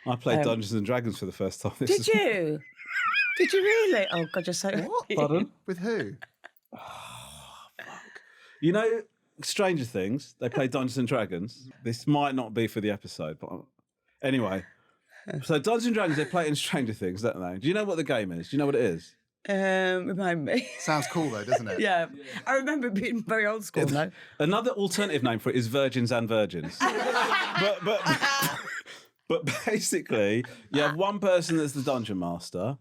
I played Dungeons and Dragons for the first time. Did you? Did you really? Oh, God, you're so... What? Pardon? With who? You know, Stranger Things, they play Dungeons and Dragons. This might not be for the episode, but anyway. So Dungeons and Dragons, they play it in Stranger Things, don't they? Do you know what the game is? Do you know what it is? Remind me. Sounds cool though, doesn't it? Yeah. I remember it being very old school, though. Another alternative name for it is Virgins and Virgins. but basically, you have one person that's the dungeon master.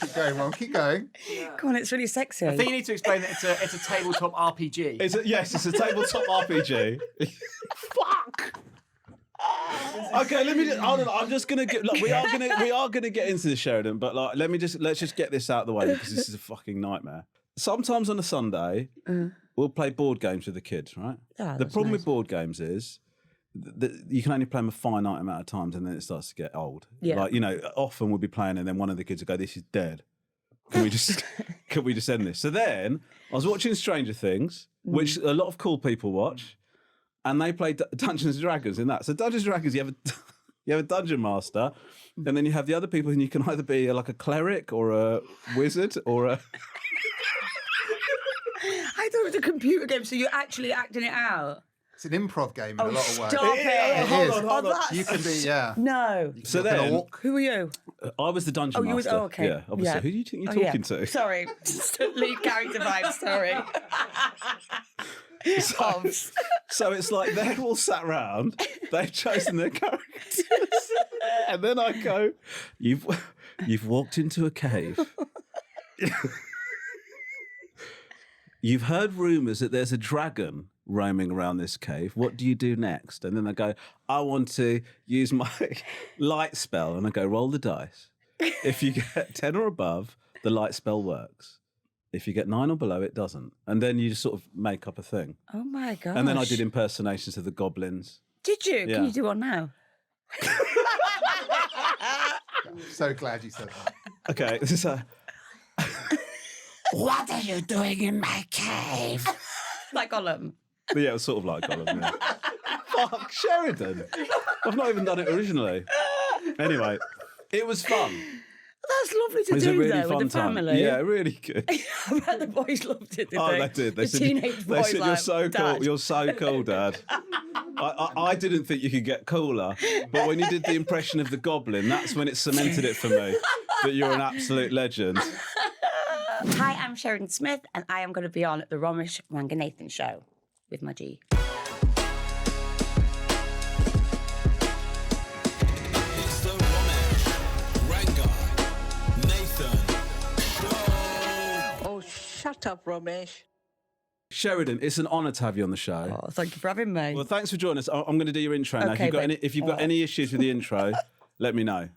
Keep going, Ron. Keep going. Come on, it's really sexy. I think you need to explain that it's a tabletop RPG. Yes, it's a tabletop RPG. Fuck. Okay, let me just. Hold on, I'm just gonna get. Look, we are gonna get into this, Sheridan. But like, let's just get this out of the way because this is a fucking nightmare. Sometimes on a Sunday, we'll play board games with the kids, right? Oh, the problem with board games is that you can only play them a finite amount of times, and then it starts to get old. Yeah. Like, you know, often we'll be playing, and then one of the kids will go, "This is dead. Can we just end this?" So then I was watching Stranger Things, which a lot of cool people watch. And they play Dungeons and Dragons in that. So Dungeons and Dragons, you have a dungeon master, and then you have the other people, and you can either be like a cleric or a wizard or a. I thought it was a computer game, so you're actually acting it out. It's an improv game in a lot of ways. Stop it! Hold on. You can be, yeah. No. So You're an then, orc. Who are you? I was the dungeon master. You was. Oh, okay. Yeah, obviously. Yeah. Who do you think you're talking to? Sorry, just lead character vibes. Sorry. So it's like they're all sat round, they've chosen their characters, and then I go, "You've walked into a cave. You've heard rumours that there's a dragon roaming around this cave. What do you do next?" And then I go, "I want to use my light spell." And I go, "Roll the dice. If you get 10 or above, the light spell works. If you get 9 or below, it doesn't." And then you just sort of make up a thing. Oh my god! And then I did impersonations of the goblins. Did you? Yeah. Can you do one now? I'm so glad you said that. Okay, this is a... What are you doing in my cave? Like Gollum. Yeah, it was sort of like Gollum, yeah. Fuck, Sheridan. I've not even done it originally. Anyway, it was fun. That's lovely to It was do, a really though, fun with the time. family. Yeah, really good. I bet the boys loved it, did Oh, they? they did. They the said, teenage they boys said, like, "You're so Dad. cool. You're so cool, Dad." I didn't think you could get cooler, but when you did the impression of the goblin, that's when it cemented it for me that you're an absolute legend. Hi, I'm Sheridan Smith, and I am going to be on the Romesh Ranganathan show with my G. It's the Romesh Ranganathan show. Oh, shut up, Romesh. Sheridan, it's an honour to have you on the show. Oh, thank you for having me. Well, thanks for joining us. I'm going to do your intro now. Okay, If you've got any issues with the intro, let me know.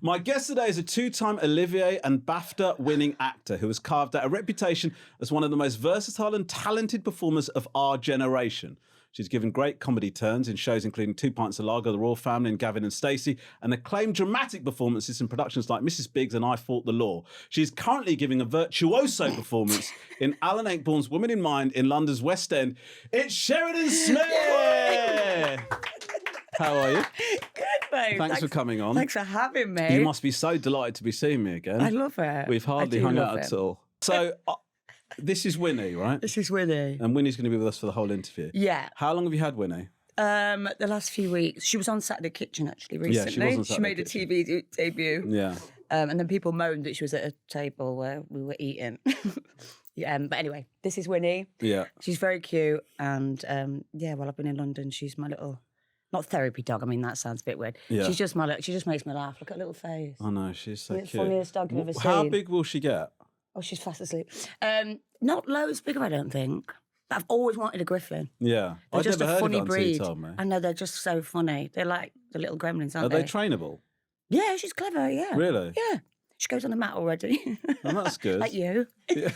My guest today is a 2-time Olivier and BAFTA winning actor who has carved out a reputation as one of the most versatile and talented performers of our generation. She's given great comedy turns in shows including 2 Pints of Lager, The Royal Family and Gavin and Stacey, and acclaimed dramatic performances in productions like Mrs. Biggs and I Fought the Law. She's currently giving a virtuoso performance in Alan Ayckbourn's Woman in Mind in London's West End. It's Sheridan Smith! How are you? Good, babe. Thanks for coming on. Thanks for having me. You must be so delighted to be seeing me again. I love it. We've hardly I do hung love out it. at all. So, this is Winnie, right? This is Winnie. And Winnie's going to be with us for the whole interview. Yeah. How long have you had Winnie? The last few weeks. She was on Saturday Kitchen, actually, recently. Yeah, she was on Saturday made a TV debut. Yeah. And then people moaned that she was at a table where we were eating. Yeah, but anyway, this is Winnie. Yeah. She's very cute. And while I've been in London, she's my little... Not therapy dog. I mean, that sounds a bit weird. Yeah. She's just my little... She just makes me laugh. Look at her little face. I know, she's so Isn't it cute. funniest dog you've ever How seen? big will she get? Oh, she's fast asleep. Not loads bigger, I don't think. But I've always wanted a griffin. Yeah. They're I've just never a heard funny of it until breed. you told me. I know, they're just so funny. They're like the little gremlins, Are aren't they trainable? Yeah, she's clever, yeah. Really? Yeah. She goes on the mat already. Oh, that's good. Like you. Yeah.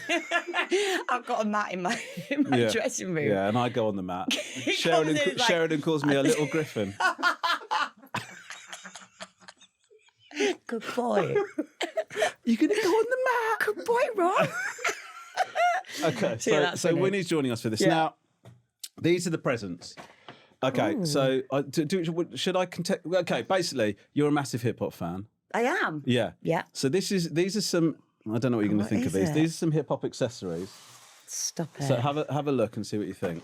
I've got a mat in my Yeah. dressing room. Yeah, and I go on the mat. comes Sheridan, in like- Sheridan calls me a little griffin. Good boy. You're going to go on the mat? Good boy, Ron. Okay, So, yeah, that's so Winnie. Winnie's joining us for this. Yeah. Now, these are the presents. Okay, so should I Okay, basically, you're a massive hip hop fan. I am. Yeah. Yeah. So these are some. I don't know what you're going to What think of is these. it? These are some hip hop accessories. Stop it. So have a look and see what you think.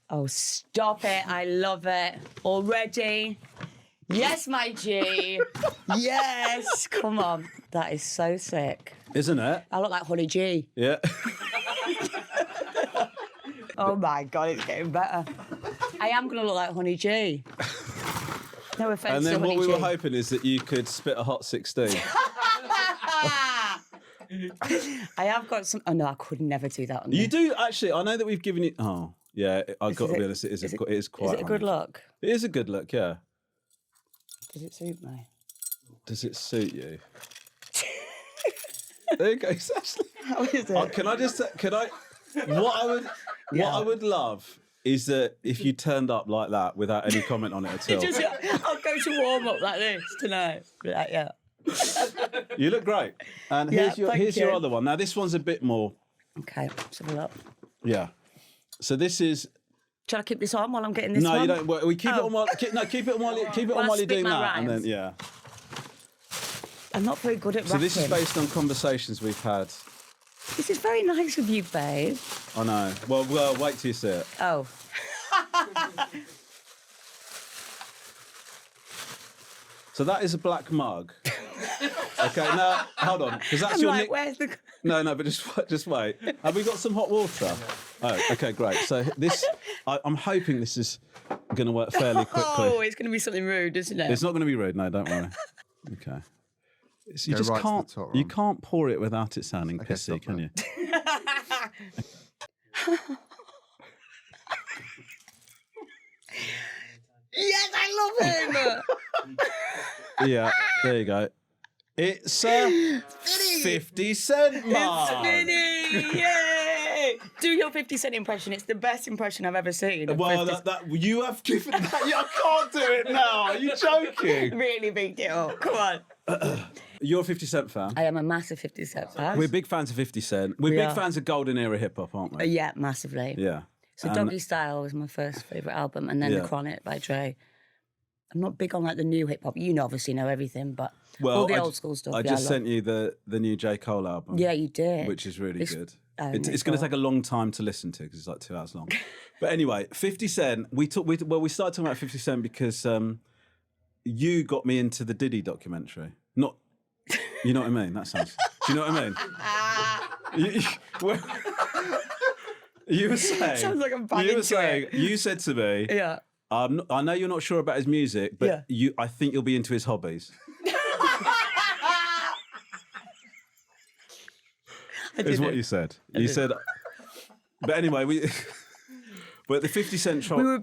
Oh, stop it. I love it. Already. Yes, my G. Yes. Come on. That is so sick. Isn't it? I look like Honey G. Yeah. Oh, my God. It's getting better. I am going to look like Honey G. No offence And to then Honey what we G. were hoping is that you could spit a hot 16. I have got some... Oh, no, I could never do that on You you. do actually. I know that we've given you. Oh, yeah. I've got to be honest. It is quite. Is it a good look? It is a good look. Yeah. Does it suit me? Does it suit you? There you go. It's actually. How is it? Can I just? Can I? What I would love is that if you turned up like that without any comment on it at all. I'll go to warm up like this tonight. Like, yeah. You look great. And Yeah, here's your you. other one. Now this one's a bit more. Okay, let's have a look. Yeah. So this is. Shall I keep this on while I'm getting this No, one? you don't. We keep it on while. Keep it on while Well, I you're spit doing my that, and then rhymes. yeah. I'm not very good at So rapping. this is based on conversations we've had. This is very nice of you, babe. I know. Well, wait till you see it. Oh. So that is a black mug. Okay, now hold on, because that's I'm your like, nick. where's the... No, but just wait. Have we got some hot water? Oh, okay, great. So this, I'm hoping this is going to work fairly quickly. Oh, it's going to be something rude, isn't it? It's not going to be rude. No, don't worry. Okay. You Go just right to the can't. top, You Ron. can't pour it without it sounding Okay, pissy, stop can it. you? Yes, I love him! Yeah. There you go. It's a 50-cent mark. It's Winnie! Yay! Do your 50 Cent impression. It's the best impression I've ever seen. of Well, 50 that you have given that. I can't do it now. Are you joking? Really big deal. Come on. You're a 50 Cent fan. I am a massive 50 Cent fan. We're big fans of 50 Cent. We're We big are. fans of golden era hip hop, aren't we? Yeah, massively. Yeah. So Doggy Style was my first favourite album, and then Yeah. The Chronic by Dre. I'm not big on like the new hip hop. You obviously know everything, but Well, all the I old ju- school stuff. I yeah, just love. sent you the new J. Cole album. Yeah, you did. Which is really It's- good. oh, It's my going to God. take a long time to listen to because it's like 2 hours long. But anyway, 50 Cent. We started talking about 50 Cent because you got me into the Diddy documentary. Not, you know what I mean? That sounds. Do you know what I mean? You were saying. Sounds like I'm banging You were to saying. it. You said to me. Yeah. I know you're not sure about his music, but Yeah. I think you'll be into his hobbies. Is what you said. You said. But anyway, but the 50 Cent We trial. were a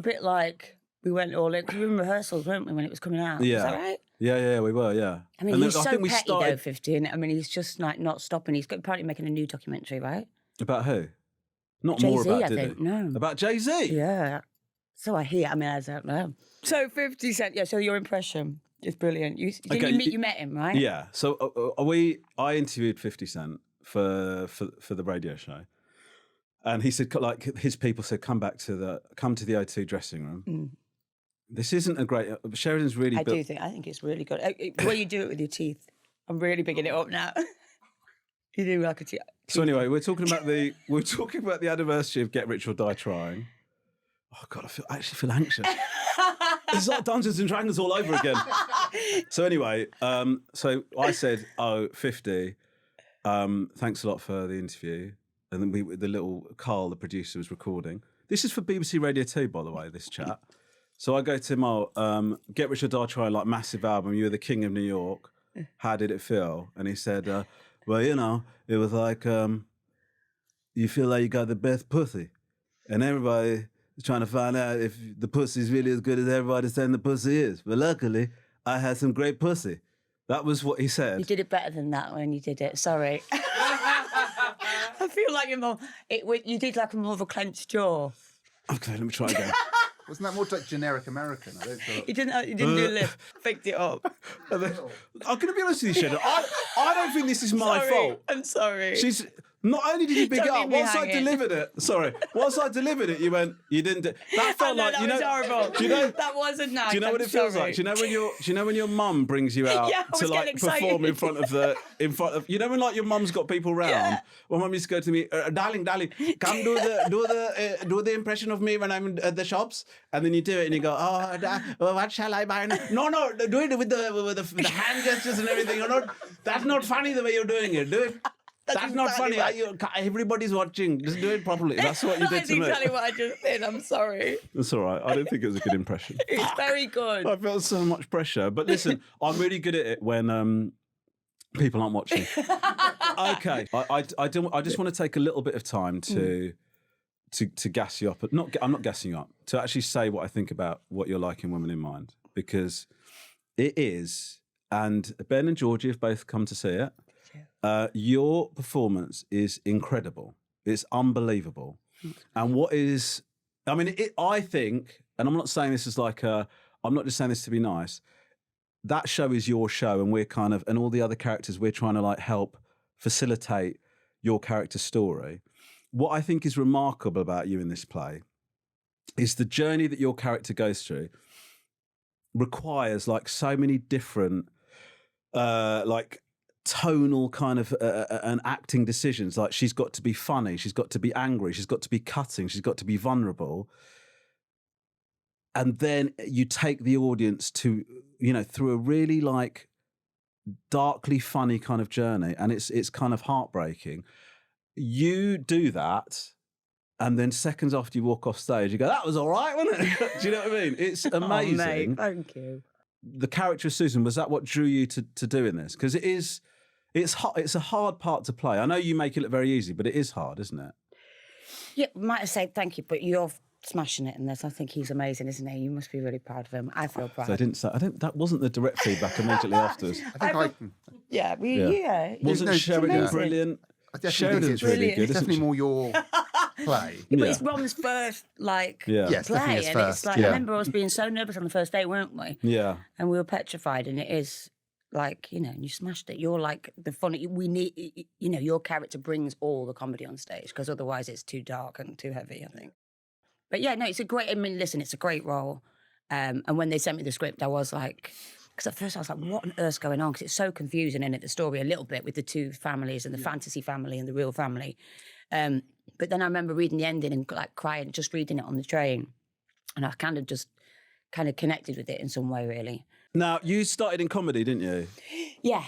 bit like, we went all in, because we were in rehearsals, weren't we, when it was coming out? Yeah. Is that right? Yeah, we were, yeah. I mean, And he's then so think we petty though, started 50, and I mean, he's just like not stopping. He's apparently making a new documentary, right? about who? Not more Jay-Z, about I Diddy. think. No. About Jay-Z. Yeah. So I hear. I mean, I don't know. So 50 Cent. Yeah. So your impression is brilliant. You met him, right? Yeah. So I interviewed 50 Cent for the radio show, and he said like his people said come to the O2 dressing room. Mm. This isn't a great. Sheridan's really. I think it's really good. Well, you do it with your teeth. I'm really bigging it up now. You do like a teeth. So anyway, we're talking about the anniversary of Get Rich or Die Trying. Oh God, I actually feel anxious. It's like Dungeons and Dragons all over again. So anyway, so I said, 50. Thanks a lot for the interview. And then the little Carl, the producer, was recording. This is for BBC Radio 2, by the way, this chat. So I go to him, Get Rich or Die Trying, like massive album. You were the king of New York. How did it feel? And he said, well, it was like you feel like you got the best pussy. And everybody is trying to find out if the pussy is really as good as everybody's saying the pussy is. But luckily, I had some great pussy. That was what he said. You did it better than that when you did it. Sorry. I feel like you did like more of a clenched jaw. Okay, let me try again. Wasn't that more like generic American? I don't feel. You didn't do a lift. Faked it up. I'm going to be honest with you, Sheridan. I don't think this is my Sorry. fault. I'm sorry. Not only did you big it Don't up, leave me once I hanging. delivered it, you went, you didn't do. That felt No, like, that you know, was horrible. do you know, That wasn't nice. do you know what I'm it feels sorry. like? Do you know when your mum brings you out Yeah, I to was like getting perform in excited. front of you know when like your mum's got people round? Yeah. Well, mum used to go to me, darling, come do the impression of me when I'm at the shops, and then you do it and you go, what shall I buy? No, do it with the hand gestures and everything. That's not funny the way you're doing it. Do it. That's not exactly funny. right. Everybody's watching. Just do it properly. That's what you did That's to me. exactly what I just did. I'm sorry. It's all right. I don't think it was a good impression. It's very good. I felt so much pressure. But listen, I'm really good at it when people aren't watching. Okay. I just want to take a little bit of time to gas you up. I'm not gassing you up. To actually say what I think about what you're like in Women in Mind. Because it is, and Ben and Georgie have both come to see it. Your performance is incredible. It's unbelievable. And I think, and I'm not saying this as like I'm not just saying this to be nice. That show is your show, and we're kind of, and all the other characters, we're trying to like help facilitate your character's story. What I think is remarkable about you in this play is the journey that your character goes through requires like so many different like tonal kind of and acting decisions. Like she's got to be funny, she's got to be angry, she's got to be cutting, she's got to be vulnerable. And then you take the audience to, you know, through a really like darkly funny kind of journey, and it's kind of heartbreaking. You do that, and then seconds after you walk off stage, you go, "That was all right, wasn't it?" Do you know what I mean? It's amazing. Oh, mate, thank you. The character of Susan, was that what drew you to doing this? Because it's a hard part to play. I know you make it look very easy, but it is hard, isn't it? Yeah, might have said thank you, but you're smashing it in this. I think he's amazing, isn't he? You must be really proud of him. I feel proud. So that wasn't the direct feedback immediately afterwards. Yeah. Wasn't Sheridan amazing. brilliant? I definitely think Sheridan's it's really brilliant. good, It's isn't definitely she? more your play. But Yeah. it's Rom's first, Yes, play, definitely his and first. it's like, Yeah. I remember us being so nervous on the first day, weren't we? Yeah. And we were petrified, and it is like, you know, you smashed it. You're like the funny, we need, you know, your character brings all the comedy on stage, because otherwise it's too dark and too heavy, I think. But yeah, no, it's a great, I mean, listen, it's a great role. And when they sent me the script, I was like, because at first I was like, what on earth's going on? Because it's so confusing in it, the story a little bit with the two families and the fantasy family and the real family. But then I remember reading the ending and like crying, just reading it on the train. And I kind of connected with it in some way, really. Now, you started in comedy, didn't you? Yeah.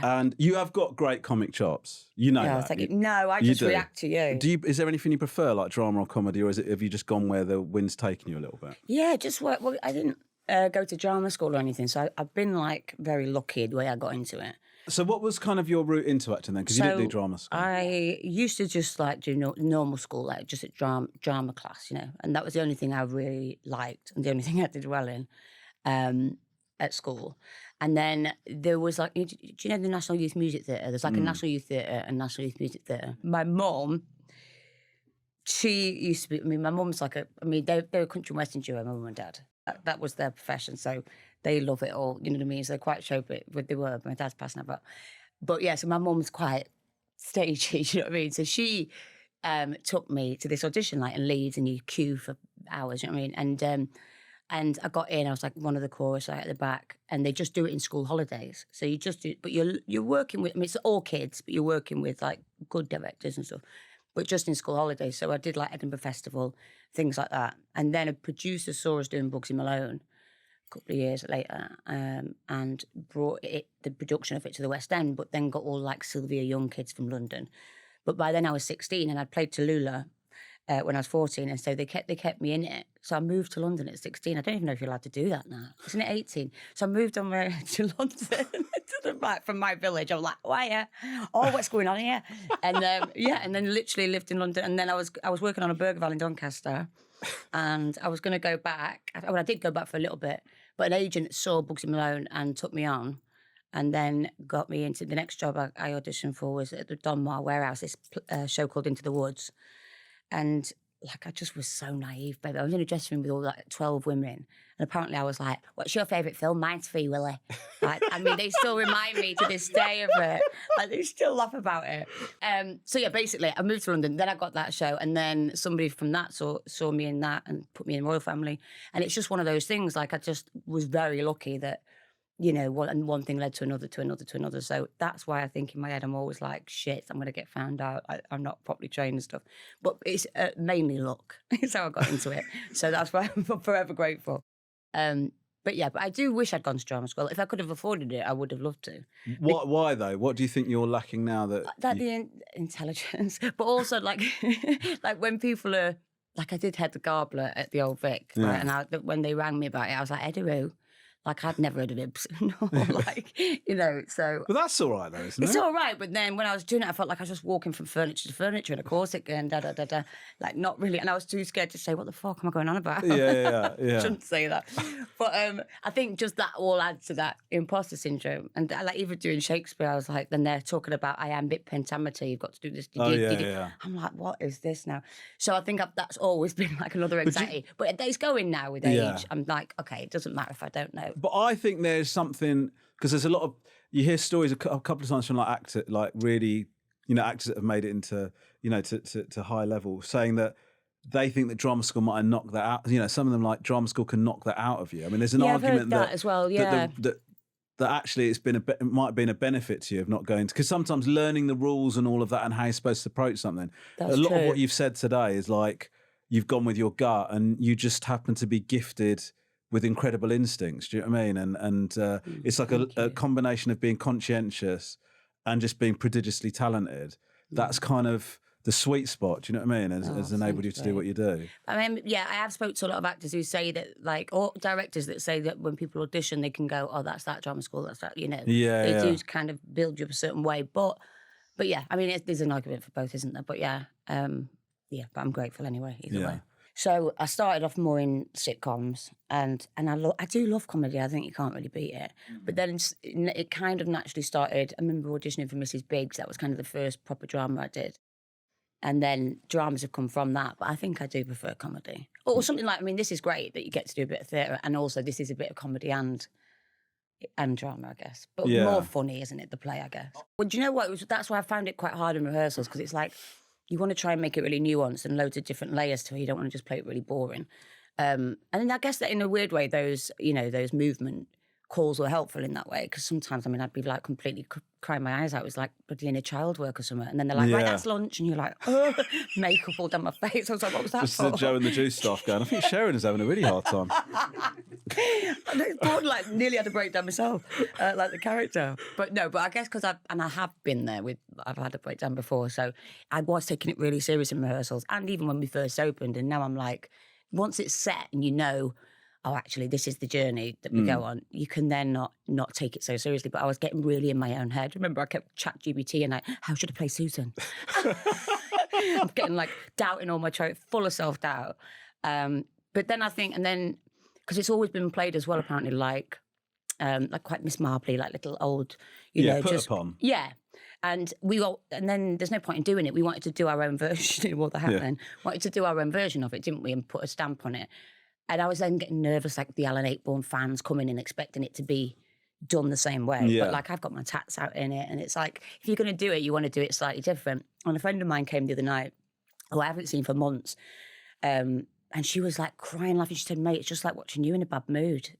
And you have got great comic chops. You know Yeah, I that. was like, no, I You just do. react to you. Is there anything you prefer, like drama or comedy, or have you just gone where the wind's taken you a little bit? Yeah, just work. Well, I didn't go to drama school or anything, so I've been like very lucky the way I got into it. So what was kind of your route into acting then? Because you didn't do drama school. I used to just like do normal school, like just at drama class, you know, and that was the only thing I really liked and the only thing I did well in at school. And then there was like, do you know the National Youth Music Theatre? There's like a National Youth Theatre and National Youth Music Theatre. My mum, she used to be, I mean, my mum's like they're a country and western duo, my mum and dad. That was their profession, so they love it all, you know what I mean? So they're quite showbiz, but they were, my dad's passed now, but yeah, so my mum's quite stagey, you know what I mean? So she took me to this audition, like in Leeds, and you queue for hours, you know what I mean? And I got in, I was like one of the chorus right at the back, and they just do it in school holidays. So you just do, but you're working with, I mean, it's all kids, but you're working with like good directors and stuff, but just in school holidays. So I did like Edinburgh Festival, things like that. And then a producer saw us doing Bugsy Malone a couple of years later, and brought the production of it to the West End, but then got all like Sylvia Young kids from London. But by then I was 16 and I'd played Tallulah when I was 14, and so they kept me in it. So I moved to London at 16. I don't even know if you're allowed to do that now. Isn't it 18? So I moved on to London to the back from my village. I was like, why? Yeah? Oh, what's going on here? And and then literally lived in London. And then I was working on a burger van in Doncaster, and I was going to go back. Well, I did go back for a little bit, but an agent saw Bugsy Malone and took me on, and then got me into the next job I auditioned for was at the Donmar Warehouse, this show called Into the Woods. And like, I just was so naive, baby. I was in a dressing room with all like 12 women. And apparently I was like, what's your favourite film? Mine's Free Willy. Like, I mean, they still remind me to this day of it. Like, they still laugh about it. So yeah, basically, I moved to London. Then I got that show. And then somebody from that saw me in that and put me in Royal Family. And it's just one of those things. Like, I just was very lucky that, you know, one thing led to another, to another, to another. So that's why I think in my head, I'm always like, shit, I'm going to get found out. I'm not properly trained and stuff. But it's mainly luck. It's how I got into it. So that's why I'm forever grateful. But yeah, but I do wish I'd gone to drama school. If I could have afforded it, I would have loved to. Why though? What do you think you're lacking now? The intelligence, but also like, like when people are like, I did Head the Garbler at the Old Vic, right? And when they rang me about it, I was like, Eddie, like, I'd never heard of it. No, like, you know, so. But that's all right, though, isn't it? It's all right, but then when I was doing it, I felt like I was just walking from furniture to furniture in a corset and da-da-da-da. Like, not really. And I was too scared to say, what the fuck am I going on about? Yeah. Shouldn't say that. But I think just that all adds to that imposter syndrome. And like, even doing Shakespeare, I was like, then they're talking about iambic pentameter, you've got to do this. Yeah. I'm like, what is this now? So I think that's always been like another anxiety. But it's going now with age. I'm like, okay, it doesn't matter if I don't know. But I think there's something, because there's a lot of, you hear stories a couple of times from actors that have made it into, to high level, saying that they think that drama school might knock that out. You know, some of them like drama school can knock that out of you. I mean, there's an argument I've heard that as well. Yeah, that actually it might have been a benefit to you of not going to, because sometimes learning the rules and all of that and how you're supposed to approach something. That's a lot true. of what you've said today is like you've gone with your gut and you just happen to be gifted with incredible instincts. Do you know what I mean? And it's like a combination of being conscientious and just being prodigiously talented. That's kind of the sweet spot. Do you know what I mean? Has enabled you to do what you do. I mean, yeah, I have spoke to a lot of actors who say that, like, or directors that say that when people audition, they can go, oh, that's that drama school, that's that, you know. They do kind of build you up a certain way. But yeah, I mean, there's an argument for both, isn't there? But yeah, but I'm grateful anyway, either way. So I started off more in sitcoms, and I do love comedy. I think you can't really beat it. But then it kind of naturally started. I remember auditioning for Mrs. Biggs. That was kind of the first proper drama I did. And then dramas have come from that. But I think I do prefer comedy. Or something like, I mean, this is great that you get to do a bit of theatre, and also this is a bit of comedy and drama, I guess. But more funny, isn't it, the play, I guess. Well, do you know what? That's why I found it quite hard in rehearsals, because it's like, you want to try and make it really nuanced and loads of different layers to it. You don't want to just play it really boring. And then I guess that in a weird way, those movement calls were helpful in that way. Because sometimes, I mean, I'd be like completely crying my eyes out. It was like bloody inner child work or something. And then they're like, right, that's lunch. And you're like, oh, makeup all down my face. I was like, what was that for? The Joe and the Juice staff going, I think Sheridan's having a really hard time. I like nearly had a breakdown myself, like the character. But no, but I guess because I have been there I've had a breakdown before. So I was taking it really serious in rehearsals and even when we first opened. And now I'm like, once it's set and you know, oh, actually, this is the journey that we go on, you can then not take it so seriously. But I was getting really in my own head. Remember, I kept ChatGPT and how should I play Susan? I'm getting like doubting all my choice, full of self-doubt. But then I think, because it's always been played as well, apparently, like quite Miss Marpley, like little old, put upon. Yeah. And then there's no point in doing it. We wanted to do our own version of what happened. Wanted to do our own version of it, didn't we? And put a stamp on it. And I was then getting nervous, like the Alan Ayckbourn fans coming in expecting it to be done the same way. Yeah. But like I've got my tats out in it. And it's like, if you're going to do it, you want to do it slightly different. And a friend of mine came the other night, who I haven't seen for months. And she was like crying, laughing. She said, mate, it's just like watching you in a bad mood.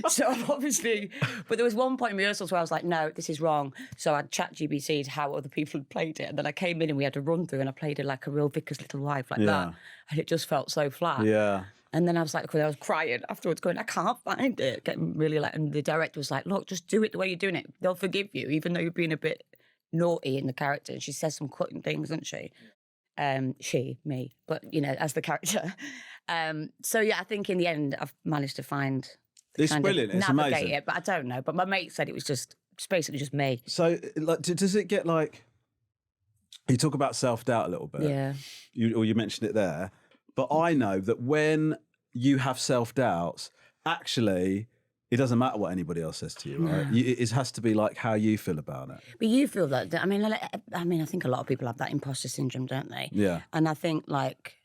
So obviously, but there was one point in rehearsals where I was like, no, this is wrong. So I'd ChatGPT'd how other people had played it. And then I came in and we had a run through and I played it like a real vicar's little wife like that. And it just felt so flat. Yeah. And then I was like, I was crying afterwards going, I can't find it. Getting really like, and the director was like, look, just do it the way you're doing it. They'll forgive you, even though you're being a bit naughty in the character. And she says some cutting things, doesn't she? Me, but as the character. So yeah, I think in the end I've managed to find it's brilliant. It's navigate amazing. it, but I don't know. But my mate said it was basically just me. So like, does it get like? You talk about self-doubt a little bit. Yeah. You mentioned it there, but I know that when you have self-doubts, actually, it doesn't matter what anybody else says to you, right? It has to be like how you feel about it. But you feel that, I mean, I think a lot of people have that imposter syndrome, don't they? Yeah. And I think, like,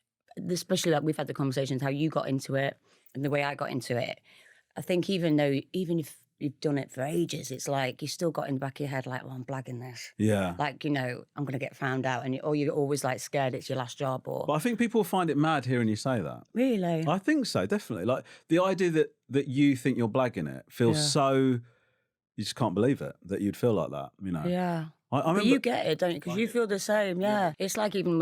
especially like we've had the conversations, how you got into it and the way I got into it. I think even if you've done it for ages, it's like you still got in the back of your head, like, well, I'm blagging this. Yeah. Like, I'm going to get found out. Or you're always like scared it's your last job. But I think people find it mad hearing you say that. Really? I think so, definitely. Like the idea that you think you're blagging it feels so, you just can't believe it, that you'd feel like that, you know? Yeah. I remember, But you get it, don't you? Because you feel the same, yeah. It's like even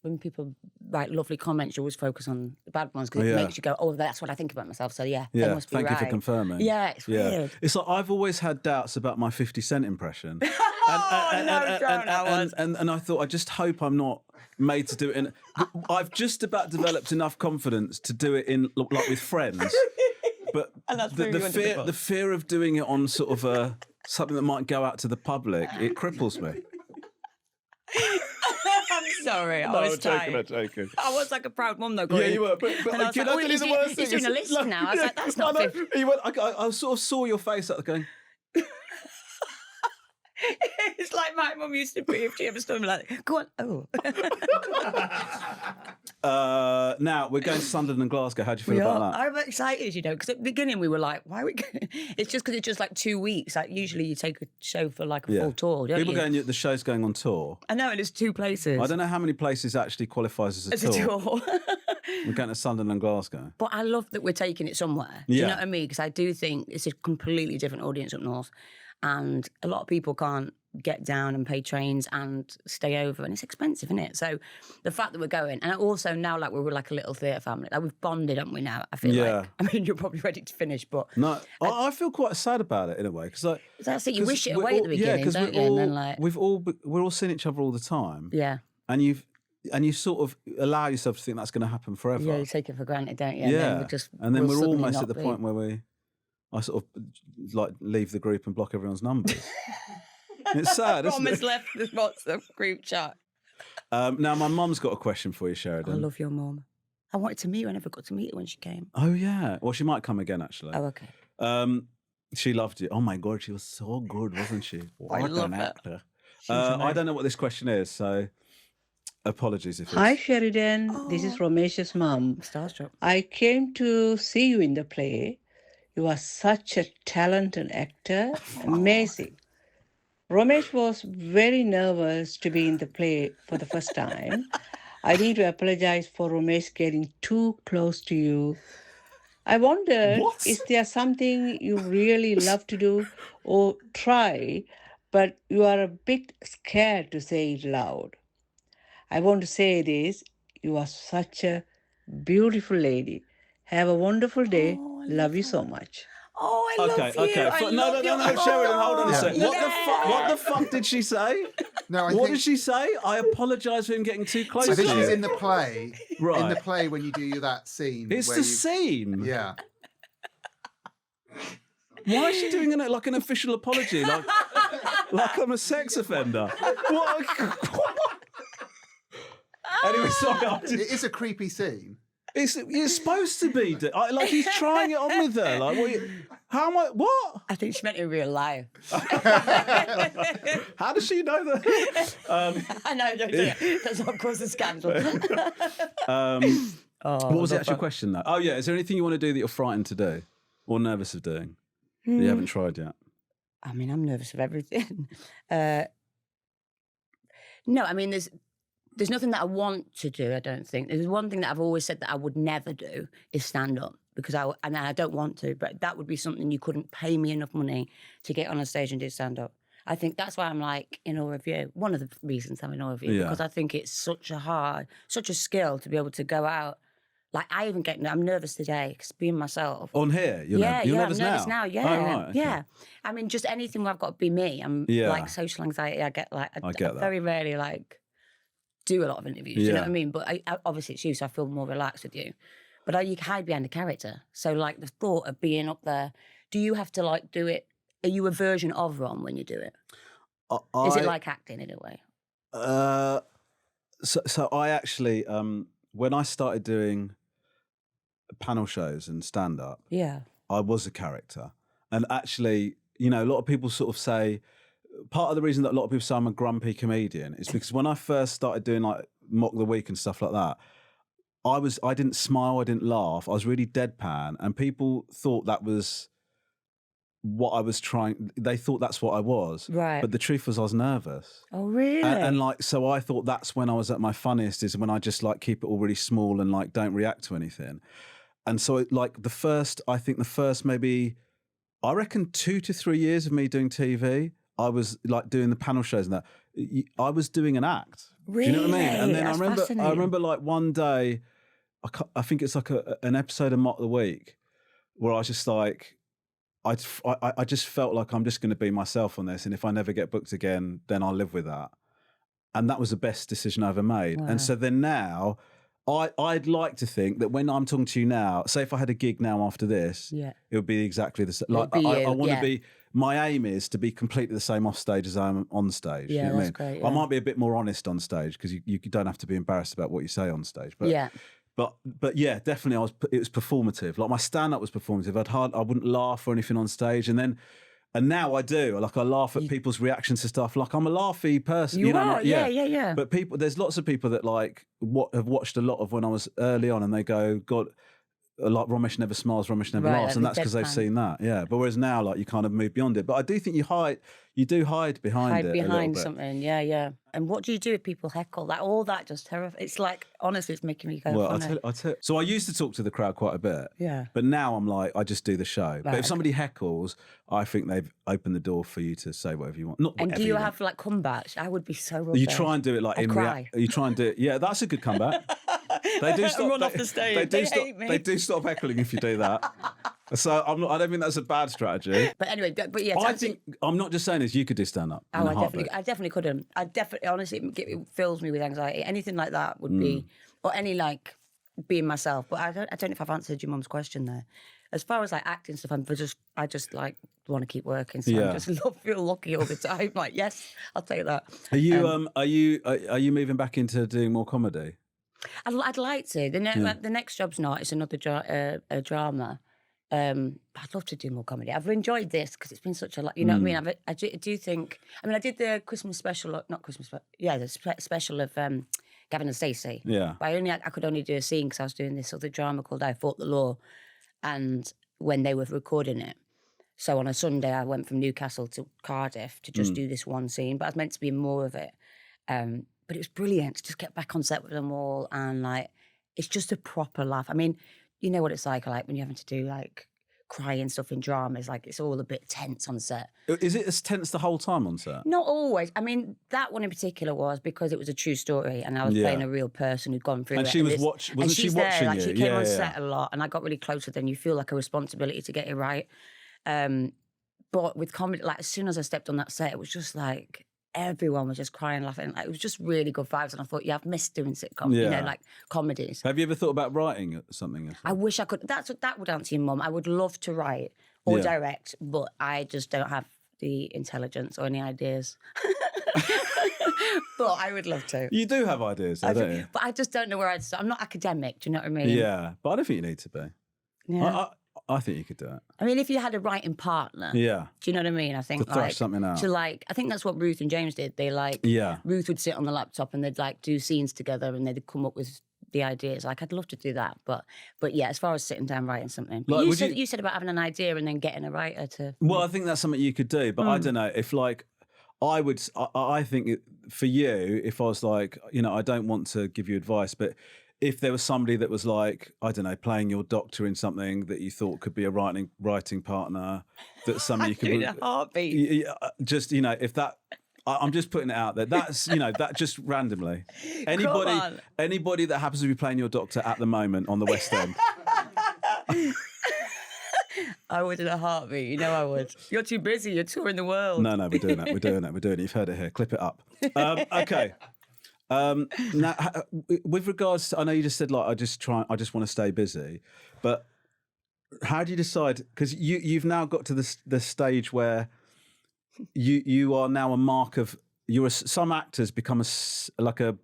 when people write lovely comments, you always focus on the bad ones because it makes you go, oh, that's what I think about myself. So they must be thank right. you for confirming. Yeah, it's weird. It's like I've always had doubts about my 50 Cent impression. And I thought, I just hope I'm not made to do it in... I've just about developed enough confidence to do it in like with friends. But the fear of doing it on sort of something that might go out to the public, it cripples me. I'm sorry, I was I'm joking. I was like a proud mum though. Yeah, you were. But and I was like, oh, he's doing a list now. I was like, that's not 50. You went, I sort of saw your face out going... It's like my mum used to be if she ever stood me like, go on, now, we're going to Sunderland and Glasgow. How do you feel about that? I'm excited, because at the beginning we were like, why are we going? It's just because it's just like 2 weeks. Like usually you take a show for like a full tour, don't People you? going, the show's going on tour. I know, and it's 2 places. I don't know how many places actually qualifies as a tour. We're going to Sunderland and Glasgow. But I love that we're taking it somewhere. Do you know what I mean? Because I do think it's a completely different audience up north. And a lot of people can't get down and pay trains and stay over, and it's expensive, isn't it? So the fact that we're going, and also now like we're like a little theatre family, like we've bonded, haven't we? Now I feel like, I mean, you're probably ready to finish, but no, I feel quite sad about it in a way because that's it. You wish it away at the beginning, don't you? And then like we're all seeing each other all the time, and you sort of allow yourself to think that's going to happen forever. Yeah, you take it for granted, don't you? Yeah, and then we're almost at the point where I sort of like leave the group and block everyone's numbers. It's sad, isn't it? Romesh left the WhatsApp group chat. Now, my mum's got a question for you, Sheridan. I love your mum. I wanted to meet her. I never got to meet her when she came. Oh, yeah. Well, she might come again, actually. Oh, okay. She loved you. Oh, my God, she was so good, wasn't she? What I love an her. actor. I don't know what this question is, so apologies if it's... Hi, Sheridan. This is Romesh's mum. Starstruck. I came to see you in the play. You are such a talented actor. Amazing. Romesh was very nervous to be in the play for the first time. I need to apologize for Romesh getting too close to you. I wondered, is there something you really love to do or try, but you are a bit scared to say it loud? I want to say this, you are such a beautiful lady. Have a wonderful day. Love you so much. Oh, I love you. Okay. No, Sheridan, hold on a second. What the fuck did she say? No, What did she say? I apologise for him getting too close I think to she's you. in the play. Right. In the play when you do that scene. It's where the scene. Yeah. Why is she doing like an official apology? Like I'm a sex offender? What? Anyway, sorry. It is a creepy scene. It's supposed to be. Like he's trying it on with her. Like, how am I? What? I think she meant it in real life. How does she know that? I know, don't you? That's what caused the scandal. What was the actual question, though? Oh, yeah. Is there anything you want to do that you're frightened to do or nervous of doing that you haven't tried yet? I mean, I'm nervous of everything. No, I mean, there's nothing that I want to do, I don't think. There's one thing that I've always said that I would never do is stand up because I don't want to, but that would be something you couldn't pay me enough money to get on a stage and do stand up. I think that's why I'm like in awe of you. One of the reasons I'm in awe of you, because I think it's such a skill to be able to go out. Like I'm nervous today because being myself. On here? You're nervous nervous now. Yeah, oh, right, okay. Yeah. I mean, just anything where I've got to be me. I'm like social anxiety. I get like, I get that. very rarely like do a lot of interviews, you know what I mean? But I, obviously it's you, so I feel more relaxed with you. But you hide behind a character. So like the thought of being up there, do you have to like do it? Are you a version of Ron when you do it? Is it like acting in a way? So I actually, when I started doing panel shows and stand-up, I was a character. And actually, you know, a lot of people sort of say, part of the reason that a lot of people say I'm a grumpy comedian is because when I first started doing like Mock the Week and stuff like that, I didn't smile, I didn't laugh, I was really deadpan, and people thought that was what I was trying, they thought that's what I was. Right. But the truth was I was nervous. Oh, really? And like, so I thought that's when I was at my funniest, is when I just like keep it all really small and like don't react to anything. And so like I think the first maybe, I reckon 2 to 3 years of me doing TV, I was like doing the panel shows and that, I was doing an act. Really? Do you know what I mean? And then That's I fascinating. remember like one day, I think it's like an episode of Mock the Week where I was just like, I just felt like I'm just going to be myself on this, and if I never get booked again, then I'll live with that. And that was the best decision I ever made. Wow. And so then now, I'd like to think that when I'm talking to you now, say if I had a gig now after this, Yeah. it would be exactly the same. Like It'd be I you, want to yeah. be. My aim is to be completely the same off stage as I am on stage. Yeah, you know what I that's mean? great, I yeah. might be a bit more honest on stage because you don't have to be embarrassed about what you say on stage. But Yeah. But yeah, definitely it was performative. Like my stand-up was performative. I wouldn't laugh or anything on stage. And now I do. Like I laugh at people's reactions to stuff. Like I'm a laughy person. You know, are, like, yeah. But there's lots of people that like have watched a lot of when I was early on, and they go, God, like Romesh never smiles, Romesh never Right, laughs, like and the that's because they've deadpan. seen that. Yeah. But whereas now, like you kind of move beyond it. But I do think you do hide behind Hide it a little behind bit. something, yeah. And what do you do if people heckle? Like all that just terrifying. It's like, honestly, it's making me go Well, funny. I'll tell you. So I used to talk to the crowd quite a bit. Yeah. But now I'm like, I just do the show. But Right, if somebody heckles, I think they've opened the door for you to say whatever you want. Not And whatever do you want. have like comebacks? I would be so rubbish. You try and do it like I'd in cry. You try and do it. Yeah, that's a good comeback. They do stop. Run off the stage. They do They stop. hate me. They do stop heckling if you do that. So I don't think that's a bad strategy. But anyway, but yeah. to I answer- think I'm not just saying this. You could do stand up. Oh, I definitely couldn't. I definitely, honestly, it fills me with anxiety. Anything like that would be, or any like being myself. But I don't know if I've answered your mum's question there. As far as like acting stuff, I just like want to keep working. So Yeah. I just feel lucky all the time. Like, yes, I'll take that. Are you moving back into doing more comedy? I'd like to. The next job's not. It's another a drama. I'd love to do more comedy. I've enjoyed this because it's been such a lot. You know what I mean? I do think. I mean, I did the Christmas special, not Christmas, but yeah, the special of Gavin and Stacey. Yeah. But I could only do a scene because I was doing this other drama called I Fought the Law, and when they were recording it. So on a Sunday, I went from Newcastle to Cardiff to just do this one scene, but I was meant to be in more of it. But it was brilliant to just get back on set with them all, and like it's just a proper laugh. I mean, you know what it's like when you're having to do like crying stuff in dramas, like it's all a bit tense on set. Is it as tense the whole time on set? Not always. I mean, that one in particular was because it was a true story, and I was playing a real person who'd gone through And it. she was this- wasn't and she she's watching there, like, you? She came Yeah, on yeah. set a lot, and I got really close with her. And you feel like a responsibility to get it right. But with comedy, like as soon as I stepped on that set, it was just like everyone was just crying, laughing. Like, it was just really good vibes, and I thought, I've missed doing sitcoms, you know, Yeah. like comedies. Have you ever thought about writing something? I wish I could. That would answer your mum. I would love to write or Yeah. direct, but I just don't have the intelligence or any ideas. But I would love to. You do have ideas, though, don't you? But I just don't know where I'd start. I'm not academic. Do you know what I mean? Yeah, but I don't think you need to be. Yeah. I think you could do it. I mean, if you had a writing partner, Yeah. do you know what I mean? I think To thrash something out. I think that's what Ruth and James did. They Yeah. Ruth would sit on the laptop and they'd like do scenes together and they'd come up with the ideas. Like, I'd love to do that, but yeah, as far as sitting down writing something. But Like, you said about having an idea and then getting a writer to. Well, I think that's something you could do, but I don't know if like I think for you, if I was like, I don't want to give you advice, but if there was somebody that was like, I don't know, playing your doctor in something that you thought could be a writing partner, that's something you could In a heartbeat. just if that. I'm just putting it out there. That's that just randomly. Anybody that happens to be playing your doctor at the moment on the West End. I would in a heartbeat. You know I would. You're too busy. You're touring the world. No, we're doing that. We're doing it. You've heard it here. Clip it up. Okay. Now, with regards to, I know you just said like I just want to stay busy, but how do you decide? Because you've now got to the stage where you are now a mark of some actors become like a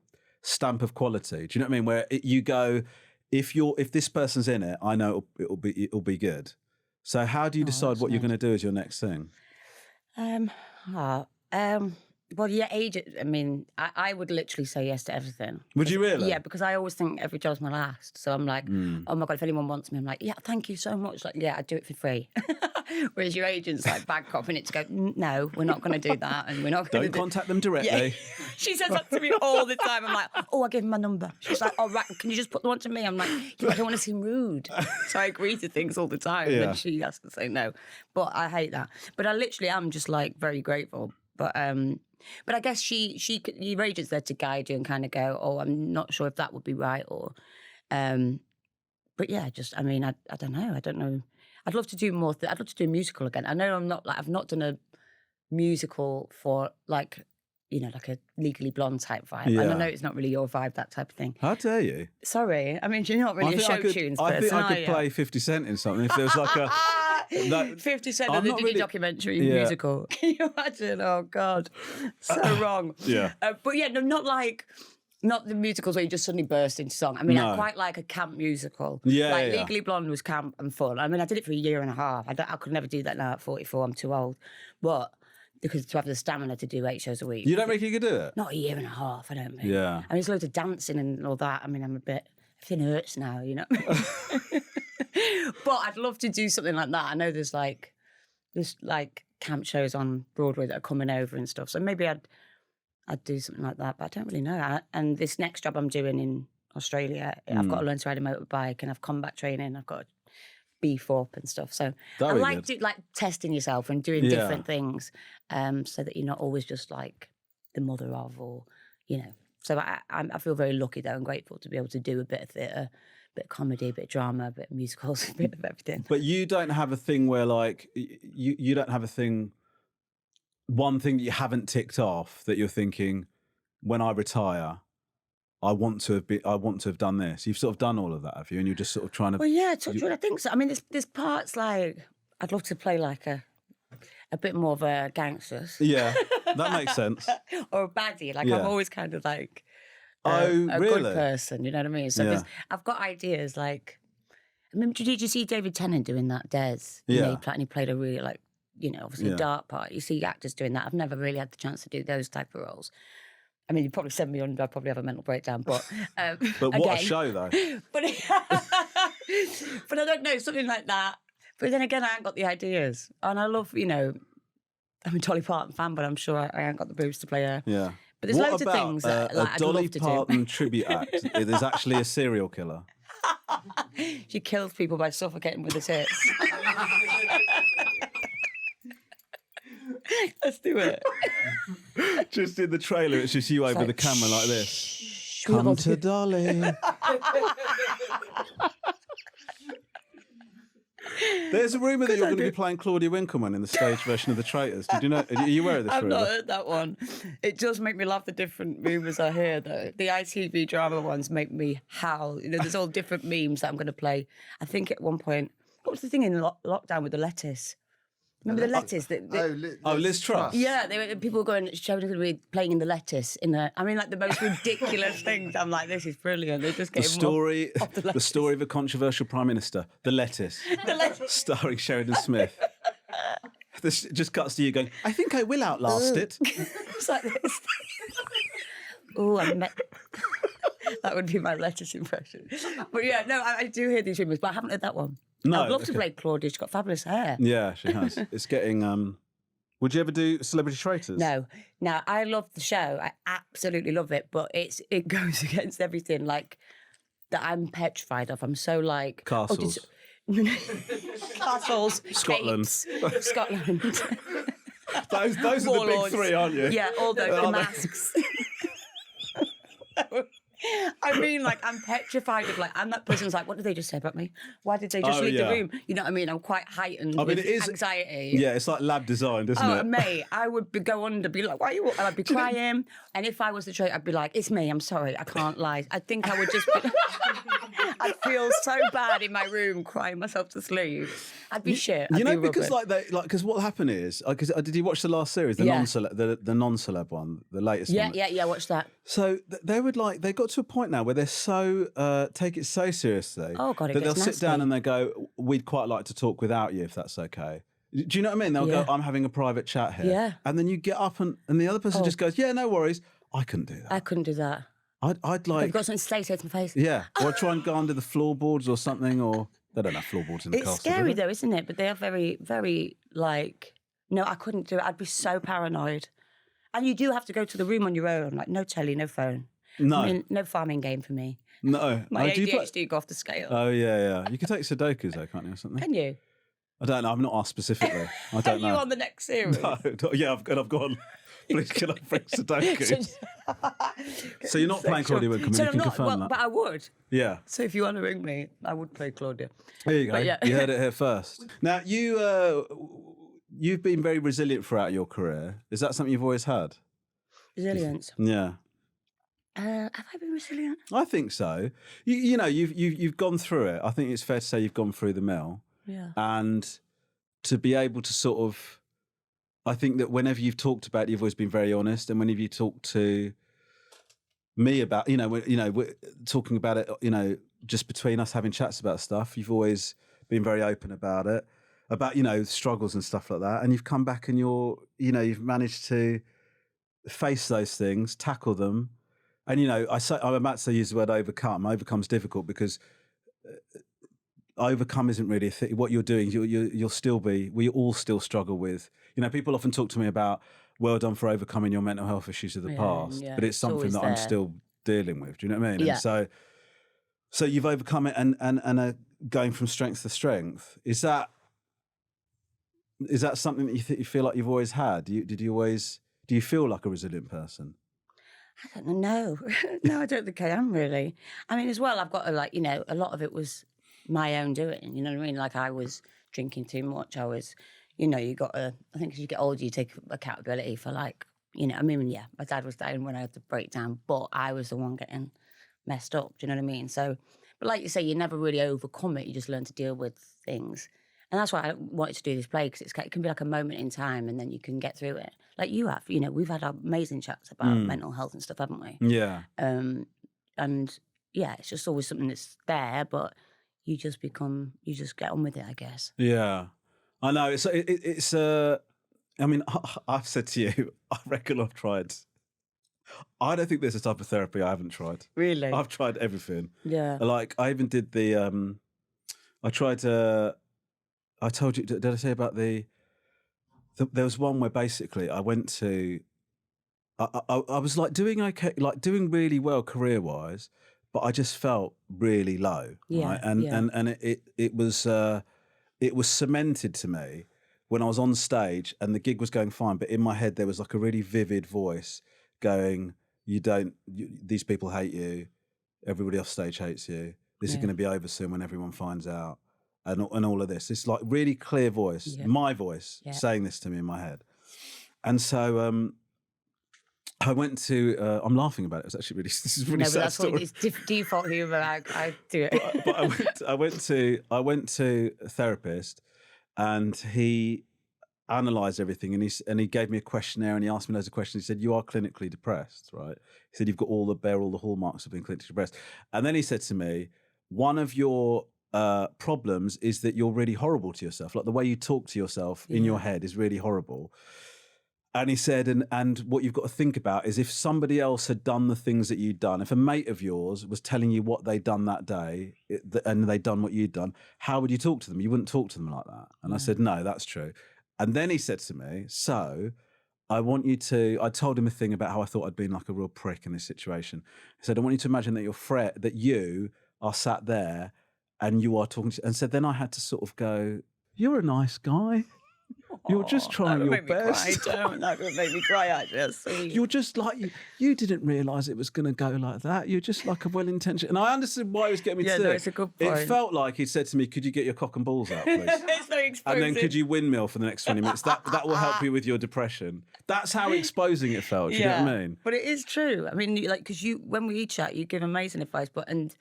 stamp of quality. Do you know what I mean? Where you go, if this person's in it, I know it'll be good. So how do you decide that's what you're nice. going to do as your next thing? Well, yeah, agent. I mean, I would literally say yes to everything. Would you really? Yeah, because I always think every job's my last. So I'm like, oh my God, if anyone wants me, I'm like, yeah, thank you so much. Like, yeah, I'd do it for free. Whereas your agent's like bad copping it to go, no, we're not going to do that. And we're not going to Don't contact them directly. Yeah. She says that to me all the time. I'm like, oh, I gave him my number. She's like, oh, right, can you just put the one to me? I'm like, yeah, I don't want to seem rude. So I agree to things all the time. Yeah. And she has to say no. But I hate that. But I literally am just like very grateful. But I guess your agent's there to guide you and kind of go, oh, I'm not sure if that would be right or, but yeah, just, I mean, I don't know. I'd love to do more. I'd love to do a musical again. I know I've not done a musical for like, you know, like a Legally Blonde type vibe. Yeah. And I know it's not really your vibe, that type of thing. How dare you? Sorry. I mean, you're not really a show tunes person, I think I are could you? play 50 Cent in something if there was like a... that- 50 Cent I'm of the not Diddy really- documentary Yeah. musical. Can you imagine? Oh, God. So wrong. Yeah. But yeah, no, not the musicals where you just suddenly burst into song. I mean, No. I quite like a camp musical. Yeah, Like yeah. Legally Blonde was camp and fun. I mean, I did it for a year and a half. I could never do that now at 44. I'm too old. But because to have the stamina to do 8 shows a week. You don't reckon you could do it? Not a year and a half, I don't think. Yeah. I mean, there's loads of dancing and all that. I mean, everything hurts now, you know. But I'd love to do something like that. I know there's like camp shows on Broadway that are coming over and stuff. So maybe I'd do something like that, but I don't really know. And this next job I'm doing in Australia, I've got to learn to ride a motorbike and have combat training. I've got to beef up and stuff. So I That'd be like good. like testing yourself and doing Yeah. different things, so that you're not always just like the mother of, or you know. So I feel very lucky though and grateful to be able to do a bit of theatre, a bit of comedy, a bit of drama, a bit of musicals, a bit of everything. But you don't have a thing where like, you don't have a thing, one thing that you haven't ticked off that you're thinking, when I retire, I want to have done this. You've sort of done all of that, have you? And you're just sort of trying to... Well, yeah, touch wood, I think so. I mean, there's parts like I'd love to play like a bit more of a gangster. Yeah, that makes sense. Or a baddie. Like Yeah. I'm always kind of like Oh, a really? good person. You know what I mean? So Yeah. I've got ideas like. I mean, did you see David Tennant doing that? Des. Yeah. And he played a really like, you know, obviously Yeah. dark part. You see actors doing that. I've never really had the chance to do those type of roles. I mean, you'd probably send me on, I'd probably have a mental breakdown, but... But what a again, show, though. But, but I don't know, something like that. But then again, I ain't got the ideas. And I love, you know, I'm a Dolly Parton fan, but I'm sure I ain't got the boobs to play her. Yeah. But there's what loads of about, things that a like, I'd Dolly love to Parton tribute act? It is actually a serial killer. do. She kills people by suffocating with her tits. Let's do it. Just in the trailer, it's just you over like, the camera like this. Shh, Come little to tit- Dolly. There's a rumour that you're going to be playing Claudia Winkleman in the stage version of The Traitors. Did you know? Are you aware of this I've rumour? not heard that one. It does make me laugh, the different rumours I hear, though. The ITV drama ones make me howl. You know, there's all different memes that I'm going to play. I think at one point, what was the thing in lockdown with the lettuce? Remember the lettuce? Liz Truss. Yeah, people were going, Sheridan going to be playing in the lettuce. I mean, like the most ridiculous things. I'm like, this is brilliant. They're just The getting story, off the the lettuce. story of a controversial prime minister, The Lettuce, starring Sheridan Smith. This just cuts to you going, I think I will outlast it. It's like this. Oh, that would be my lettuce impression. But yeah, no, I do hear these rumours, but I haven't heard that one. No, I'd love to okay. play Claudia. She's got fabulous hair. Yeah, she has. It's getting. Would you ever do Celebrity Traitors? No, I love the show. I absolutely love it, but it goes against everything like that I'm petrified of. I'm so like Castles. Castles, Scotland. capes, Scotland. Those are the big Warlords. three, aren't you? Yeah, all those the Aren't they? masks. I mean, like, I'm petrified of, like, I'm that person's like, what did they just say about me? Why did they just Oh, leave yeah. the room? You know what I mean? I'm quite heightened I mean, with it is anxiety. Yeah, it's like lab designed, isn't Oh, it? mate, I would go under, be like, why are you... And I'd be crying. And if I was the traitor, I'd be like, it's me, I'm sorry, I can't lie. I think I would just be... I'd feel so bad in my room, crying myself to sleep. I'd be shit. I'd You know, be because rubbish. because what happened is, because did you watch the last series, the Yeah. non-celeb one, the latest one? Yeah. Watch that. So they would they got to a point now where they're so take it so seriously. Oh, God, it that they'll gets sit down nasty. and they go, "We'd quite like to talk without you, if that's okay." Do you know what I mean? They'll Yeah. go, "I'm having a private chat here," Yeah. and then you get up and the other person just goes, "Yeah, no worries." I couldn't do that. I couldn't do that. I'd like, I've got something to say to my face. yeah, or try and go under the floorboards or something, or they don't have floorboards in the It's castle. do scary they? though, isn't it? But they are very, very no, I couldn't do it. I'd be so paranoid. And you do have to go to the room on your own, like no telly, no phone. No, I mean, no farming game for me. no. My Oh, do you play- ADHD go off the scale. Oh yeah. You can take Sudokus though, can't you, or something? Can you? I don't know. I've not asked specifically. I Are don't you know. on the next series? No, yeah, I've gone. Please, can I bring Sudoku? So you're not playing Claudia Winkleman, So you I'm can not, confirm well, that. but I would. Yeah, So if you want to ring me, I would play Claudia. there you go. But yeah. You heard it here first. Now, you've been very resilient throughout your career. Is that something you've always had? Resilience. Yeah, Have I been resilient? I think so. You know, you've gone through it. I think it's fair to say you've gone through the mill, Yeah. and to be able to sort of, I think that whenever you've talked about it, you've always been very honest, and whenever you talk to me about, we're talking about it, just between us having chats about stuff, you've always been very open about it, about, struggles and stuff like that. And you've come back and you've managed to face those things, tackle them. And, I'm about to use the word overcome. Overcome's difficult because overcome isn't really a thing. What you're doing, we all still struggle with, people often talk to me about, well done for overcoming your mental health issues of the past, but it's something always that I'm there. still dealing with. Do you know what I mean? Yeah. And so you've overcome it and are going from strength to strength. Is that something that you feel like you've always had? Do you feel like a resilient person? I don't know. No, I don't think I am really. I mean, as well, I've got to a lot of it was my own doing. You know what I mean? Like I was drinking too much. I was, you got to. I think as you get older, you take accountability for my dad was down when I had the breakdown, but I was the one getting messed up. Do you know what I mean? So, but like you say, you never really overcome it. You just learn to deal with things. And that's why I wanted to do this play, because it can be like a moment in time and then you can get through it. Like you have, we've had amazing chats about mental health and stuff, haven't we? Yeah. And yeah, it's just always something that's there, but you just get on with it, I guess. Yeah. I know. I mean, I've said to you, I reckon I've tried. I don't think there's a type of therapy I haven't tried. Really? I've tried everything. Yeah. Like I even did I told you, did I say about there was one where basically I went to, I was like doing okay, like doing really well career-wise, but I just felt really low. Yeah, Right? And, yeah. and it was cemented to me when I was on stage and the gig was going fine, but in my head there was like a really vivid voice going, these people hate you, everybody off stage hates you, this is Yeah. going to be over soon when everyone finds out. And all of this. It's like really clear voice, Yeah. my voice, Yeah. saying this to me in my head. And so I went to, I'm laughing about it. It's actually really, this is a really No, but sad that's what story. it's default humour. I do it. But I went to a therapist and he analysed everything and he gave me a questionnaire and he asked me loads of questions. He said, you are clinically depressed, right? He said, you've got all the hallmarks of being clinically depressed. And then he said to me, one of your problems is that you're really horrible to yourself. Like the way you talk to yourself in your head is really horrible. And he said, and what you've got to think about is if somebody else had done the things that you'd done, if a mate of yours was telling you what they'd done that day and they'd done what you'd done, how would you talk to them? You wouldn't talk to them like that. And I said, no, that's true. And then he said to me, so I want you to, I told him a thing about how I thought I'd been like a real prick in this situation. He said, I want you to imagine that that you are sat there and you are talking to, and said, then I had to sort of go, you're a nice guy. You're just trying your best. That would make me cry, actually. That's sweet. You're just like, you didn't realise it was going to go like that. You're just like a well-intentioned. And I understood why he was getting me to do it. It's a good point. It felt like he said to me, could you get your cock and balls out, please? It's very exposing. And then could you windmill for the next 20 minutes? That will help you with your depression. That's how exposing it felt. Do you know what I mean? But it is true. I mean, like, because when we chat, you give amazing advice, and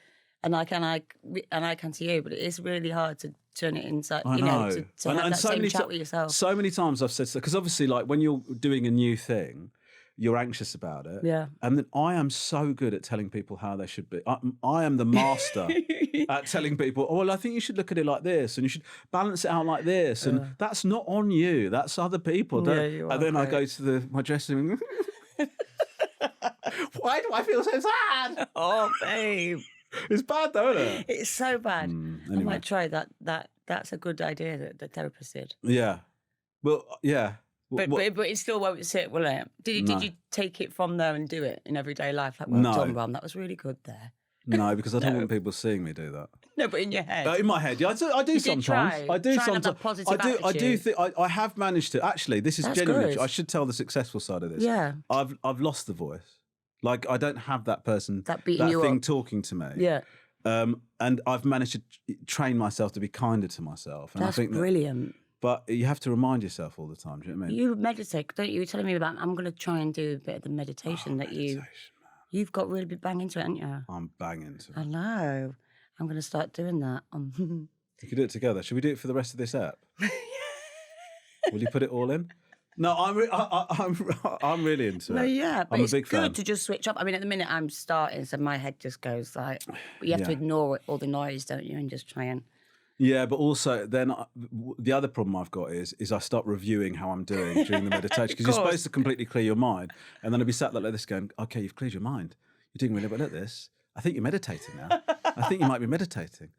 and I can to you, but it is really hard to turn it inside. I you know. To have that same chat with yourself. So many times I've said, because obviously, like when you're doing a new thing, you're anxious about it. Yeah. And then I am so good at telling people how they should be. I am the master at telling people, oh, well, I think you should look at it like this and you should balance it out like this. And that's not on you. That's other people. Yeah, you are and then I great. go to my dressing room. Why do I feel so sad? Oh, babe. It's bad though, isn't it? It's so bad. I anyway. might try that. That's a good idea that the therapist did. Yeah. Well, yeah. But it still won't sit, will it? Did you take it from there and do it in everyday life? Like, well done, Ron. That was really good there. No, because I don't want people seeing me do that. No, but in your head. In my head, yeah, I do sometimes. try? I do Try and have sometimes. that positive I do attitude. think I have managed to. Actually, this is That's genuine. good. I should tell the successful side of this. Yeah. I've lost the voice. Like I don't have that person, That beating you thing up. talking to me. Yeah. And I've managed to train myself to be kinder to myself. And That's I think brilliant. But you have to remind yourself all the time. Do you know what I mean? You meditate, don't you? You were telling me about. I'm going to try and do a bit of the meditation that you've got really bang into it, haven't you? I'm banging to it. I know. I'm going to start doing that. We could do it together. Should we do it for the rest of this app? Will you put it all in? No, I'm really into it. No, yeah, but I'm it's a big good fan. to just switch up. I mean, at the minute I'm starting, so my head just goes like. But you have to ignore all the noise, don't you, and just try and. Yeah, but also then the other problem I've got is I start reviewing how I'm doing during the meditation because you're supposed to completely clear your mind, and then I'll be sat like this going, okay, you've cleared your mind. You're doing really well at this. I think you're meditating now. I think you might be meditating.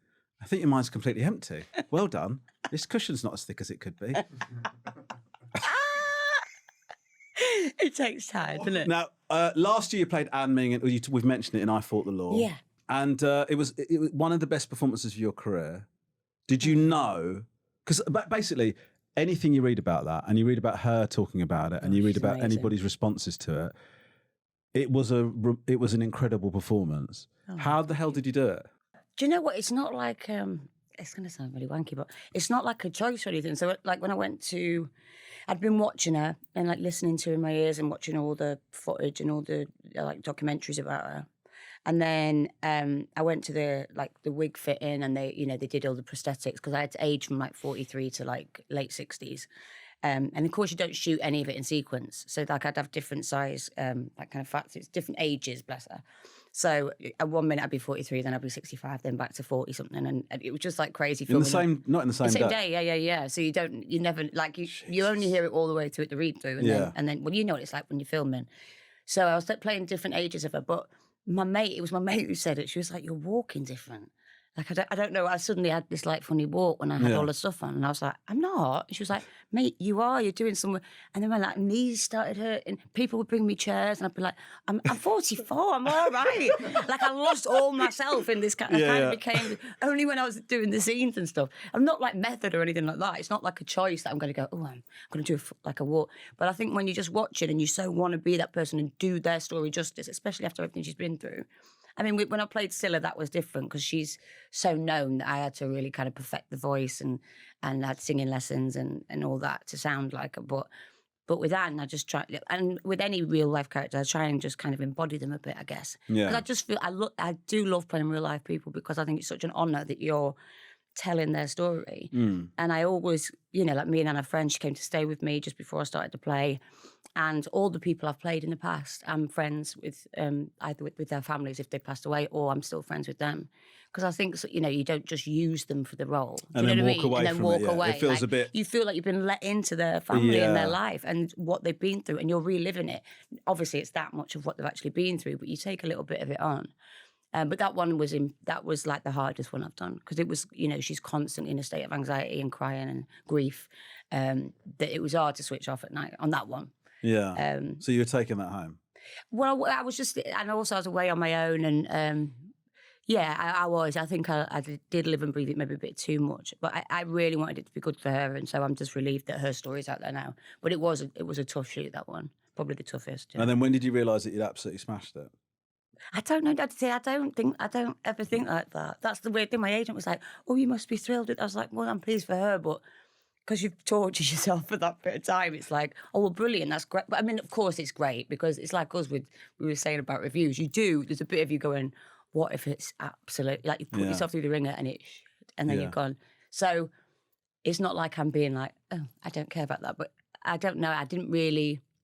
I think your mind's completely empty. Well done. This cushion's not as thick as it could be. It takes time, doesn't it? Now, last year you played Anne Ming, and we've mentioned it in I Fought the Law. Yeah. And it was one of the best performances of your career. Did you know? Because basically, anything you read about that, and you read about her talking about it, and you read she's about amazing. anybody's responses to it, it was an incredible performance. How the hell did you do it? Do you know what? It's not like it's going to sound really wanky, but it's not like a choice or anything. So, like when I went to, I'd been watching her and like listening to her in my ears and watching all the footage and all the like documentaries about her. And then I went to the wig fitting, and they did all the prosthetics because I had to age from like 43 to like late 60s. And of course, you don't shoot any of it in sequence. So like I'd have different size, like kind of fats. It's different ages, bless her. So at 1 minute I'd be 43, then I'd be 65, then back to 40 something, and it was just like crazy. Not in the The same day, yeah. So you never like you only hear it all the way to it the read through, and then well, you know what it's like when you're filming. So I was playing different ages of her, but it was my mate who said it. She was like, "You're walking different." Like I don't know. I suddenly had this like funny walk when I had all the stuff on, and I was like, "I'm not." And she was like, "Mate, you are. You're doing some." And then my like knees started hurting. People would bring me chairs, and I'd be like, "I'm 44. I'm all right." Like I lost all myself in this kind of became only when I was doing the scenes and stuff. I'm not like method or anything like that. It's not like a choice that I'm going to go. Oh, I'm going to do like a walk. But I think when you just watch it and you so want to be that person and do their story justice, especially after everything she's been through. I mean, when I played Scylla, that was different because she's so known that I had to really kind of perfect the voice and had singing lessons and all that to sound like her. But with Anne, I just try, and with any real life character, I try and just kind of embody them a bit, I guess. Yeah. Because I just feel I do love playing real life people because I think it's such an honour that you're telling their story. And I always, like me and Anna Friend, she came to stay with me just before I started to play. And all the people I've played in the past, I'm friends with either with their families if they passed away, or I'm still friends with them. Because I think, you don't just use them for the role. Do And you know then what I walk mean? away And then from walk it, yeah. away. It feels a bit- You feel like you've been let into their family and their Yeah. life and what they've been through, and you're reliving it. Obviously, it's that much of what they've actually been through, but you take a little bit of it on. But that was like the hardest one I've done because it was, she's constantly in a state of anxiety and crying and grief. That it was hard to switch off at night on that one. Yeah. So you were taking that home? Well, I was just, and also I was away on my own, and I was. I think I did live and breathe it maybe a bit too much, but I really wanted it to be good for her, and so I'm just relieved that her story's out there now. But it was a tough shoot, that one, probably the toughest. Yeah. And then when did you realise that you'd absolutely smashed it? I don't know, Dad. I don't ever think like that. That's the weird thing. My agent was like, "Oh, you must be thrilled." I was like, "Well, I'm pleased for her, but." Because you've tortured yourself for that bit of time, it's like, oh, well, brilliant, that's great. But I mean, of course, it's great because it's like us we were saying about reviews. There's a bit of you going, what if it's absolute, like you put Yeah. yourself through the ringer and then Yeah. you're gone. So it's not like I'm being like, oh, I don't care about that. But I don't know.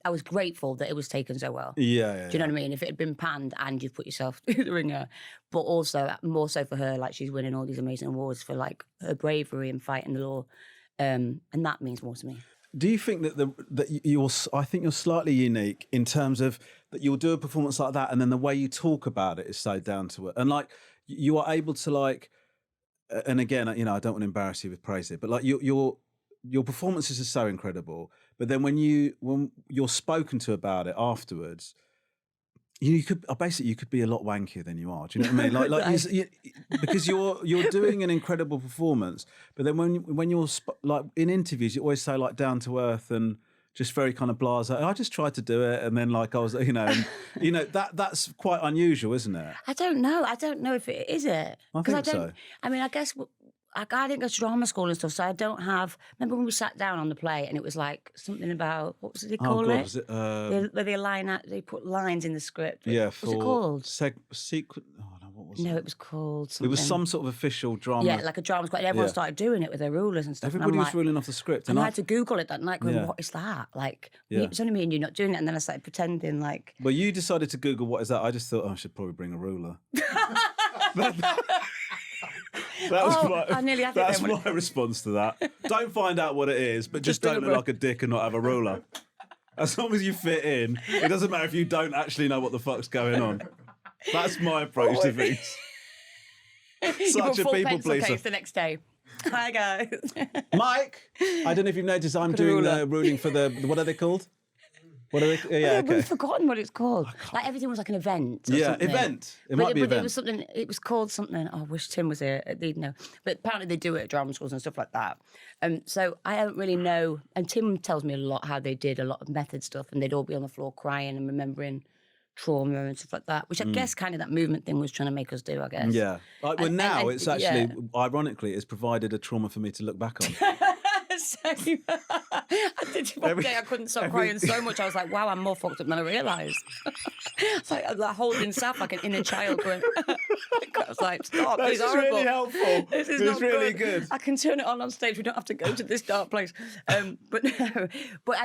I was grateful that it was taken so well. Yeah. Do you know what I mean? If it had been panned and you've put yourself through the ringer, but also more so for her, like she's winning all these amazing awards for like her bravery and fighting the law. And that means more to me. Do you think that I think you're slightly unique in terms of that you'll do a performance like that and then the way you talk about it is so down to it. And like you are able to like, and again, I don't want to embarrass you with praise it, but like your performances are so incredible. But then when you're spoken to about it afterwards, you could be a lot wankier than you are. Do you know what I mean? Like because you're doing an incredible performance, but then when you're like in interviews, you always say like down to earth and just very kind of blasé. I just tried to do it, and then like I was, that's quite unusual, isn't it? I don't know. I don't know if it is it. I think so. I mean, I guess I didn't go to drama school and stuff, so I don't have. Remember when we sat down on the play and it was like something about what was it they call it? Was it? Where they put lines in the script. Yeah, What's it called? Secret. Oh no, what was it? No, it was called something. It was some sort of official drama. Yeah, like a drama squad. Everyone started doing it with their rulers and stuff. Everybody and was like, ruling off the script, and I had to Google it that night, going, "What is that?" Like, it's only me and you not doing it. And then I started pretending like. Well, you decided to Google what is that. I just thought, I should probably bring a ruler. I nearly had it That's then, my response to that. Don't find out what it is, but just don't look like a dick and not have a ruler. As long as you fit in, it doesn't matter if you don't actually know what the fuck's going on. That's my approach to things. Such a people pleaser. Case the next day. Hi guys. Mike, I don't know if you've noticed, I'm doing the ruling for the what are they called? What are they? Yeah, okay. We've forgotten what it's called. Like everything was like an event. Or something. Event. It might be but event. it was something. It was called something. Oh, I wish Tim was here. They'd know. But apparently they do it at drama schools and stuff like that. So I don't really know. And Tim tells me a lot how they did a lot of method stuff, and they'd all be on the floor crying and remembering trauma and stuff like that. Which I guess kind of that movement thing was trying to make us do. I guess. Yeah. Like, well, now it's actually, yeah. ironically, it's provided a trauma for me to look back on. Same. I did one day. I couldn't stop crying so much. I was like, "Wow, I'm more fucked up than I realised." It's like I was like holding Saf like an inner child, going. I was like, "Stop! This This is is horrible. really helpful. This is It's not really good. I can turn it on stage. We don't have to go to this dark place." But no.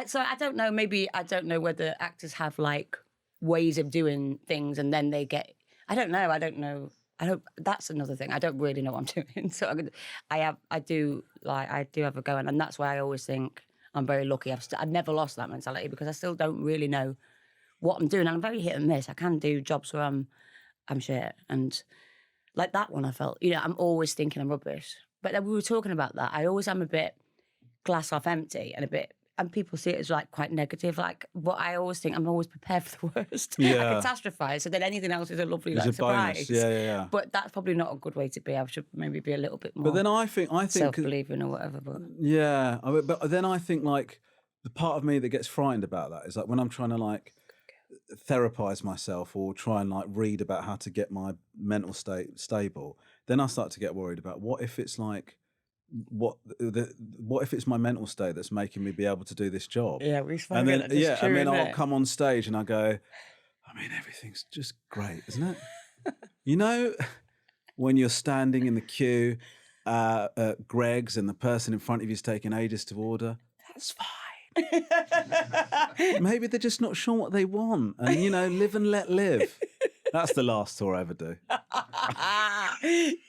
So I don't know. Maybe I don't know whether actors have like ways of doing things, and then they get. I don't know. That's another thing. I don't really know what I'm doing. So I do have a go, and that's why I always think I'm very lucky. I've never lost that mentality because I still don't really know what I'm doing. And I'm very hit and miss. I can do jobs where I'm shit, and like that one, I felt I'm always thinking I'm rubbish. But then we were talking about that. I always am a bit glass half empty and a bit. And people see it as like quite negative. Like, what I always think, I'm always prepared for the worst. Yeah. I catastrophize, so then anything else is a lovely It's like, a bonus. surprise. Yeah. But that's probably not a good way to be. I should maybe be a little bit more. But then I think self-believing or whatever. But yeah. But then I think like the part of me that gets frightened about that is like when I'm trying to like therapize myself or try and like read about how to get my mental state stable. Then I start to get worried about what if it's like. What if it's my mental state that's making me be able to do this job? yeah, we spoke. And then true, and then isn't I'll it? come on stage and I go, I mean, everything's just great, isn't it? When you're standing in the queue at Greg's and the person in front of you is taking ages to order, that's fine. Maybe they're just not sure what they want, and live and let live. That's the last tour I ever do.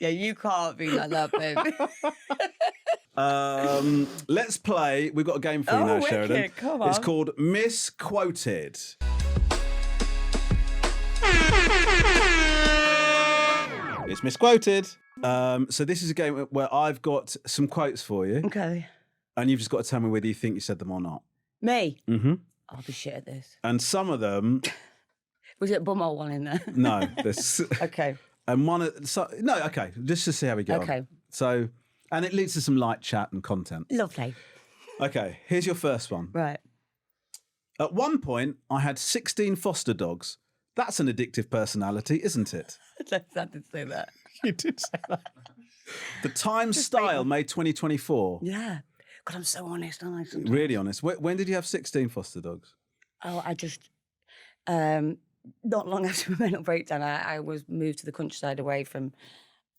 Yeah, you can't be like that, babe. Let's play. We've got a game for you now, wicked. Sheridan. Come It's on. called Misquoted. It's Misquoted. So this is a game where I've got some quotes for you, Okay. and you've just got to tell me whether you think you said them or not. Me? Mm-hmm. I'll be shit at this. And some of them, Was it a bumhole one in there? no. There's, Okay. and okay, just to see how we go. Okay. So, and it leads to some light chat and content. Lovely. Okay, here's your first one. Right. At one point, I had 16 foster dogs. That's an addictive personality, isn't it? I did say that. You did say that. The Times Style, May 2024. Yeah. God, I'm so honest, aren't I? Really honest. When did you have 16 foster dogs? Oh, I just, not long after my mental breakdown, I was moved to the countryside away from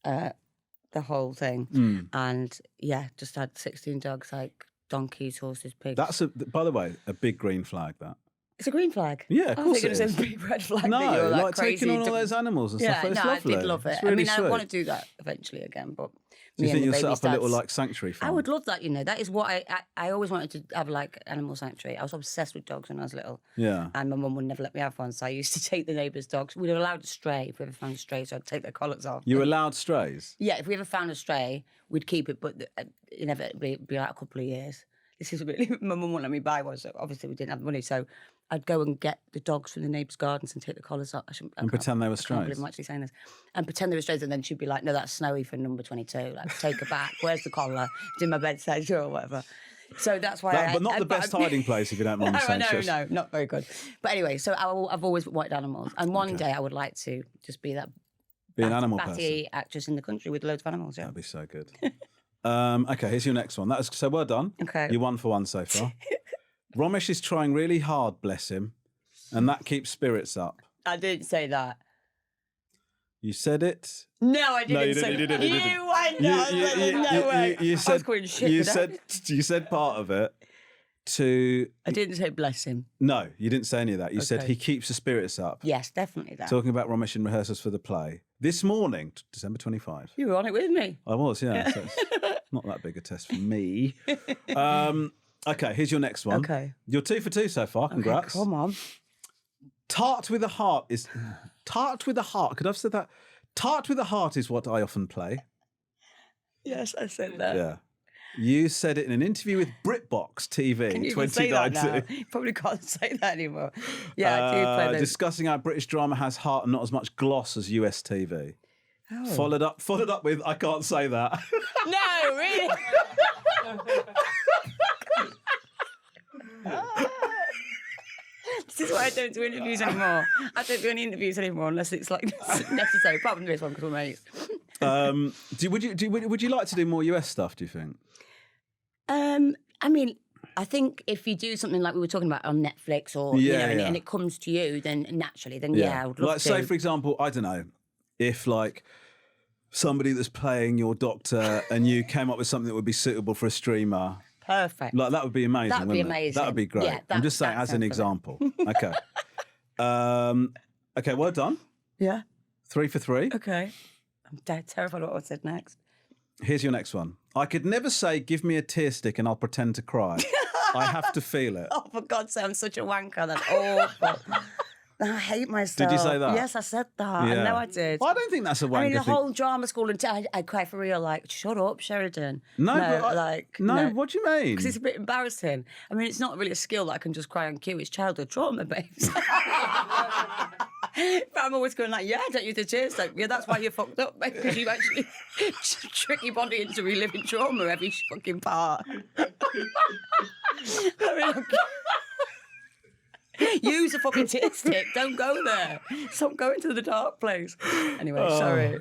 the whole thing. And yeah, just had 16 dogs, like donkeys, horses, pigs. That's, by the way, a big green flag, that. It's a green flag. Yeah, of I course think it it was is. a big red flag. No, that you're like crazy taking on all those animals and stuff. It's lovely. I did love it. It's really I mean, I sweet. want to do that eventually again, but Do you me think and you'll the set baby's up a little dads- like sanctuary farm? I would love that. That is what I always wanted to have, like animal sanctuary. I was obsessed with dogs when I was little. Yeah. And my mum would never let me have one, so I used to take the neighbours' dogs. We were allowed to stray if we ever found a stray, so I'd take their collars off. You allowed strays? Yeah, if we ever found a stray, we'd keep it, but inevitably it'd be like a couple of years. This is really, my mum wouldn't let me buy one, so obviously we didn't have money, so I'd go and get the dogs from the neighbours' gardens and take the collars off. And pretend they were I can't believe strays? I'm actually saying this. And pretend they were strays, and then she'd be like, no, that's Snowy for number 22. Like, take her back. Where's the collar? It's in my bedside or whatever. So that's why But not the best hiding place, if you don't mind me saying. No, not very good. But anyway, so I've always wanted animals. And one day I would like to just be that Be an animal batty person. actress in the country with loads of animals, yeah. That'd be so good. Okay, here's your next one. So well done. Okay. You're 1 for 1 so far. Romesh is trying really hard, bless him, and that keeps spirits up. I didn't say that. You said it. No, I didn't No, you say didn't, that. you didn't. You went no way. You I was said, calling shit you today. said part of it to... I didn't say bless him. No, you didn't say any of that. You said Okay. he keeps the spirits up. Yes, definitely that. Talking about Romesh in rehearsals for the play. This morning, December 25. You were on it with me. I was, yeah. So it's not that big a test for me. Okay, here's your next one. Okay. You're 2 for 2 so far. Congrats. Come on. Tart with a heart is... Tart with a heart. Could I have said that? Tart with a heart is what I often play. Yes, I said that. Yeah. You said it in an interview with BritBox TV Can you even say that now? 2019. You probably can't say that anymore. Yeah, I do play those. Discussing how British drama has heart and not as much gloss as US TV. Oh. Followed up with, I can't say that. No, really? This is why I don't do interviews anymore. I don't do any interviews anymore unless it's like necessary. Apart from this one, because we're mates. Would you like to do more US stuff, do you think? I mean, I think if you do something like we were talking about on Netflix or, and it comes to you, then naturally, then I would love like, to. say, for example, I don't know, if like somebody that's playing your doctor and you came up with something that would be suitable for a streamer. Perfect. Like, that would be amazing, That'd be wouldn't it? amazing. That would be great. Yeah, I'm just saying that as an sounds example. Okay. Okay, well done. Yeah. 3 for 3. Okay. I'm dead terrified of what I said next. Here's your next one. I could never say, give me a tear stick and I'll pretend to cry. I have to feel it. Oh, for God's sake, I'm such a wanker. That's awful. I hate myself. Did you say that? Yes, I said that. I know I did. Well, I don't think that's a wanker I mean, the thing. whole drama school, and I cry for real, like, shut up, Sheridan. No, no. what do you mean? Because it's a bit embarrassing. I mean, it's not really a skill that I can just cry on cue. It's childhood trauma, babes. But I'm always going like, yeah, don't use the tears. Like, yeah, that's why you're fucked up, mate, because you actually trick your body into reliving trauma every fucking part. I mean, use a fucking tear stick. Don't go there. Stop going to the dark place. Anyway, sorry.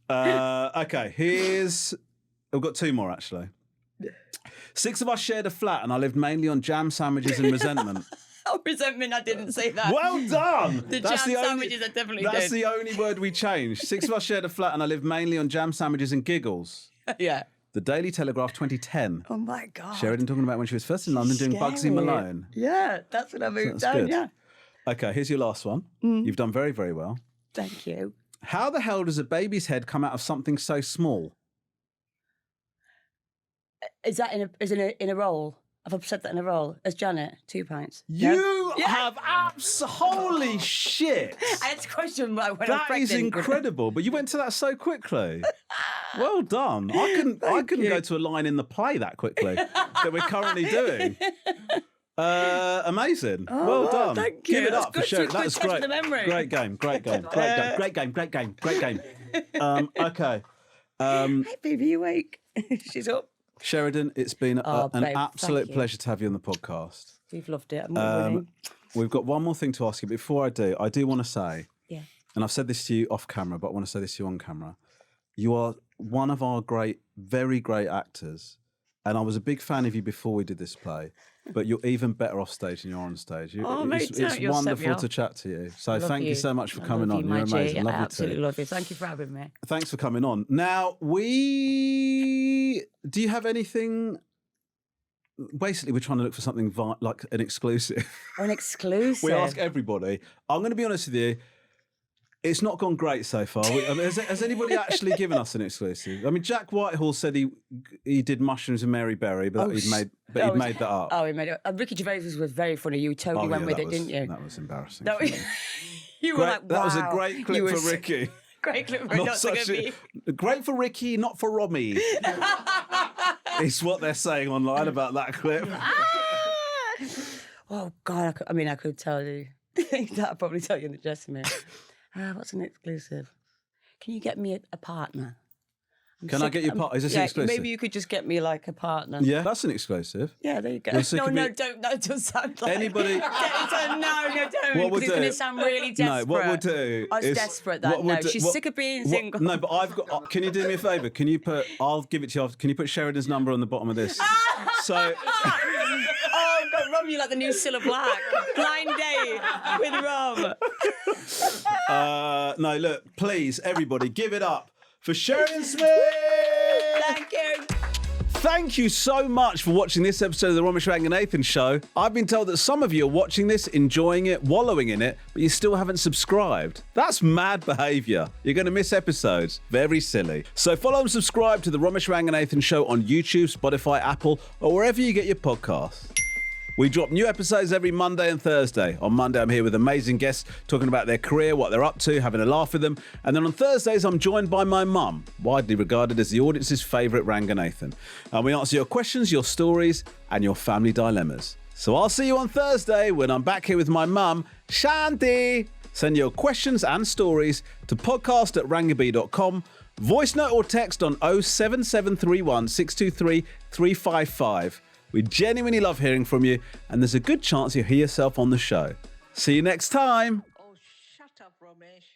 Okay, we've got 2 more, actually. 6 of us shared a flat and I lived mainly on jam sandwiches and resentment. Oh, resentment, I didn't say that. Well done! The jam sandwiches, I definitely did. That's the only word we changed. 6 of us shared a flat and I lived mainly on jam sandwiches and giggles. Yeah. The Daily Telegraph 2010. Oh, my God. Sheridan talking about when she was first in London doing Bugsy Scary. Malone. Yeah, that's when I moved That's down, good. yeah. Okay, here's your last one. You've done very, very well. Thank you. How the hell does a baby's head come out of something so small? Is that in a role? Have I said that in a role? As Janet, 2 pints. You Yeah. have holy shit! I had to question when I was That pregnant. is incredible, but you went to that so quickly. Well done. I couldn't you. go to a line in the play that quickly that we're currently doing. Amazing. well done. thank Give you. it That's up for good. Sharon. It's a That good was test great. of the memory. Great game. Okay. Hey, baby, you awake? She's up. Sheridan, it's been Oh, an babe, absolute thank you. pleasure to have you on the podcast. We've loved it. I'm not winning. We've got one more thing to ask you. Before I do want to say, Yeah. and I've said this to you off camera, but I want to say this to you on camera. You are one of our very great actors. and I was a big fan of you before we did this play, but you're even better off stage than you're on stage. It's you'll set me wonderful off. to chat to you. So Love thank you so much for I coming love on. you, You're my G. amazing. I Love you absolutely too. love you. Thank you for having me. Thanks for coming on. Now, do you have anything? Basically, we're trying to look for something like an exclusive. An exclusive. We ask everybody. I'm going to be honest with you. It's not gone great so far. Has anybody actually given us an exclusive? I mean, Jack Whitehall said he did mushrooms and Mary Berry, but he'd made that up. Oh, he made it. Ricky Gervais was very funny. You totally went with it, didn't you? That was embarrassing. That was, you were like, wow. That was a great clip for Ricky. Great clip for not so good. Great for Ricky, not for Romy. It's what they're saying online about that clip. Oh, God. I could tell you. I'd probably tell you in the dressing room. What's an exclusive? Can you get me a partner? Can I get you a partner? Is this an exclusive? Maybe you could just get me like a partner. Yeah, that's an exclusive. Yeah, there you go. No, don't. No, it doesn't sound like anybody. No, don't. What we'll Because it's going to sound really desperate. No, what we'll do. I was desperate that. No, she's sick of being single. No, but I've got. Can you do me a favour? Can you put? I'll give it to you after. Can you put Sheridan's number on the bottom of this? So. Oh, God, Rom, you like the new Cilla Black. Blind date with Rom. No, look, please, everybody, give it up for Sheridan Smith. Thank you. Thank you so much for watching this episode of the Romesh Ranganathan Show. I've been told that some of you are watching this, enjoying it, wallowing in it, but you still haven't subscribed. That's mad behaviour. You're going to miss episodes. Very silly. So follow and subscribe to the Romesh Ranganathan Show on YouTube, Spotify, Apple, or wherever you get your podcasts. We drop new episodes every Monday and Thursday. On Monday, I'm here with amazing guests talking about their career, what they're up to, having a laugh with them. And then on Thursdays, I'm joined by my mum, widely regarded as the audience's favourite Ranganathan. And we answer your questions, your stories, and your family dilemmas. So I'll see you on Thursday when I'm back here with my mum, Shanthi. Send your questions and stories to podcast@rangabee.com. Voice note or text on 07731 623 355. We genuinely love hearing from you, and there's a good chance you'll hear yourself on the show. See you next time. Oh, shut up, Romesh.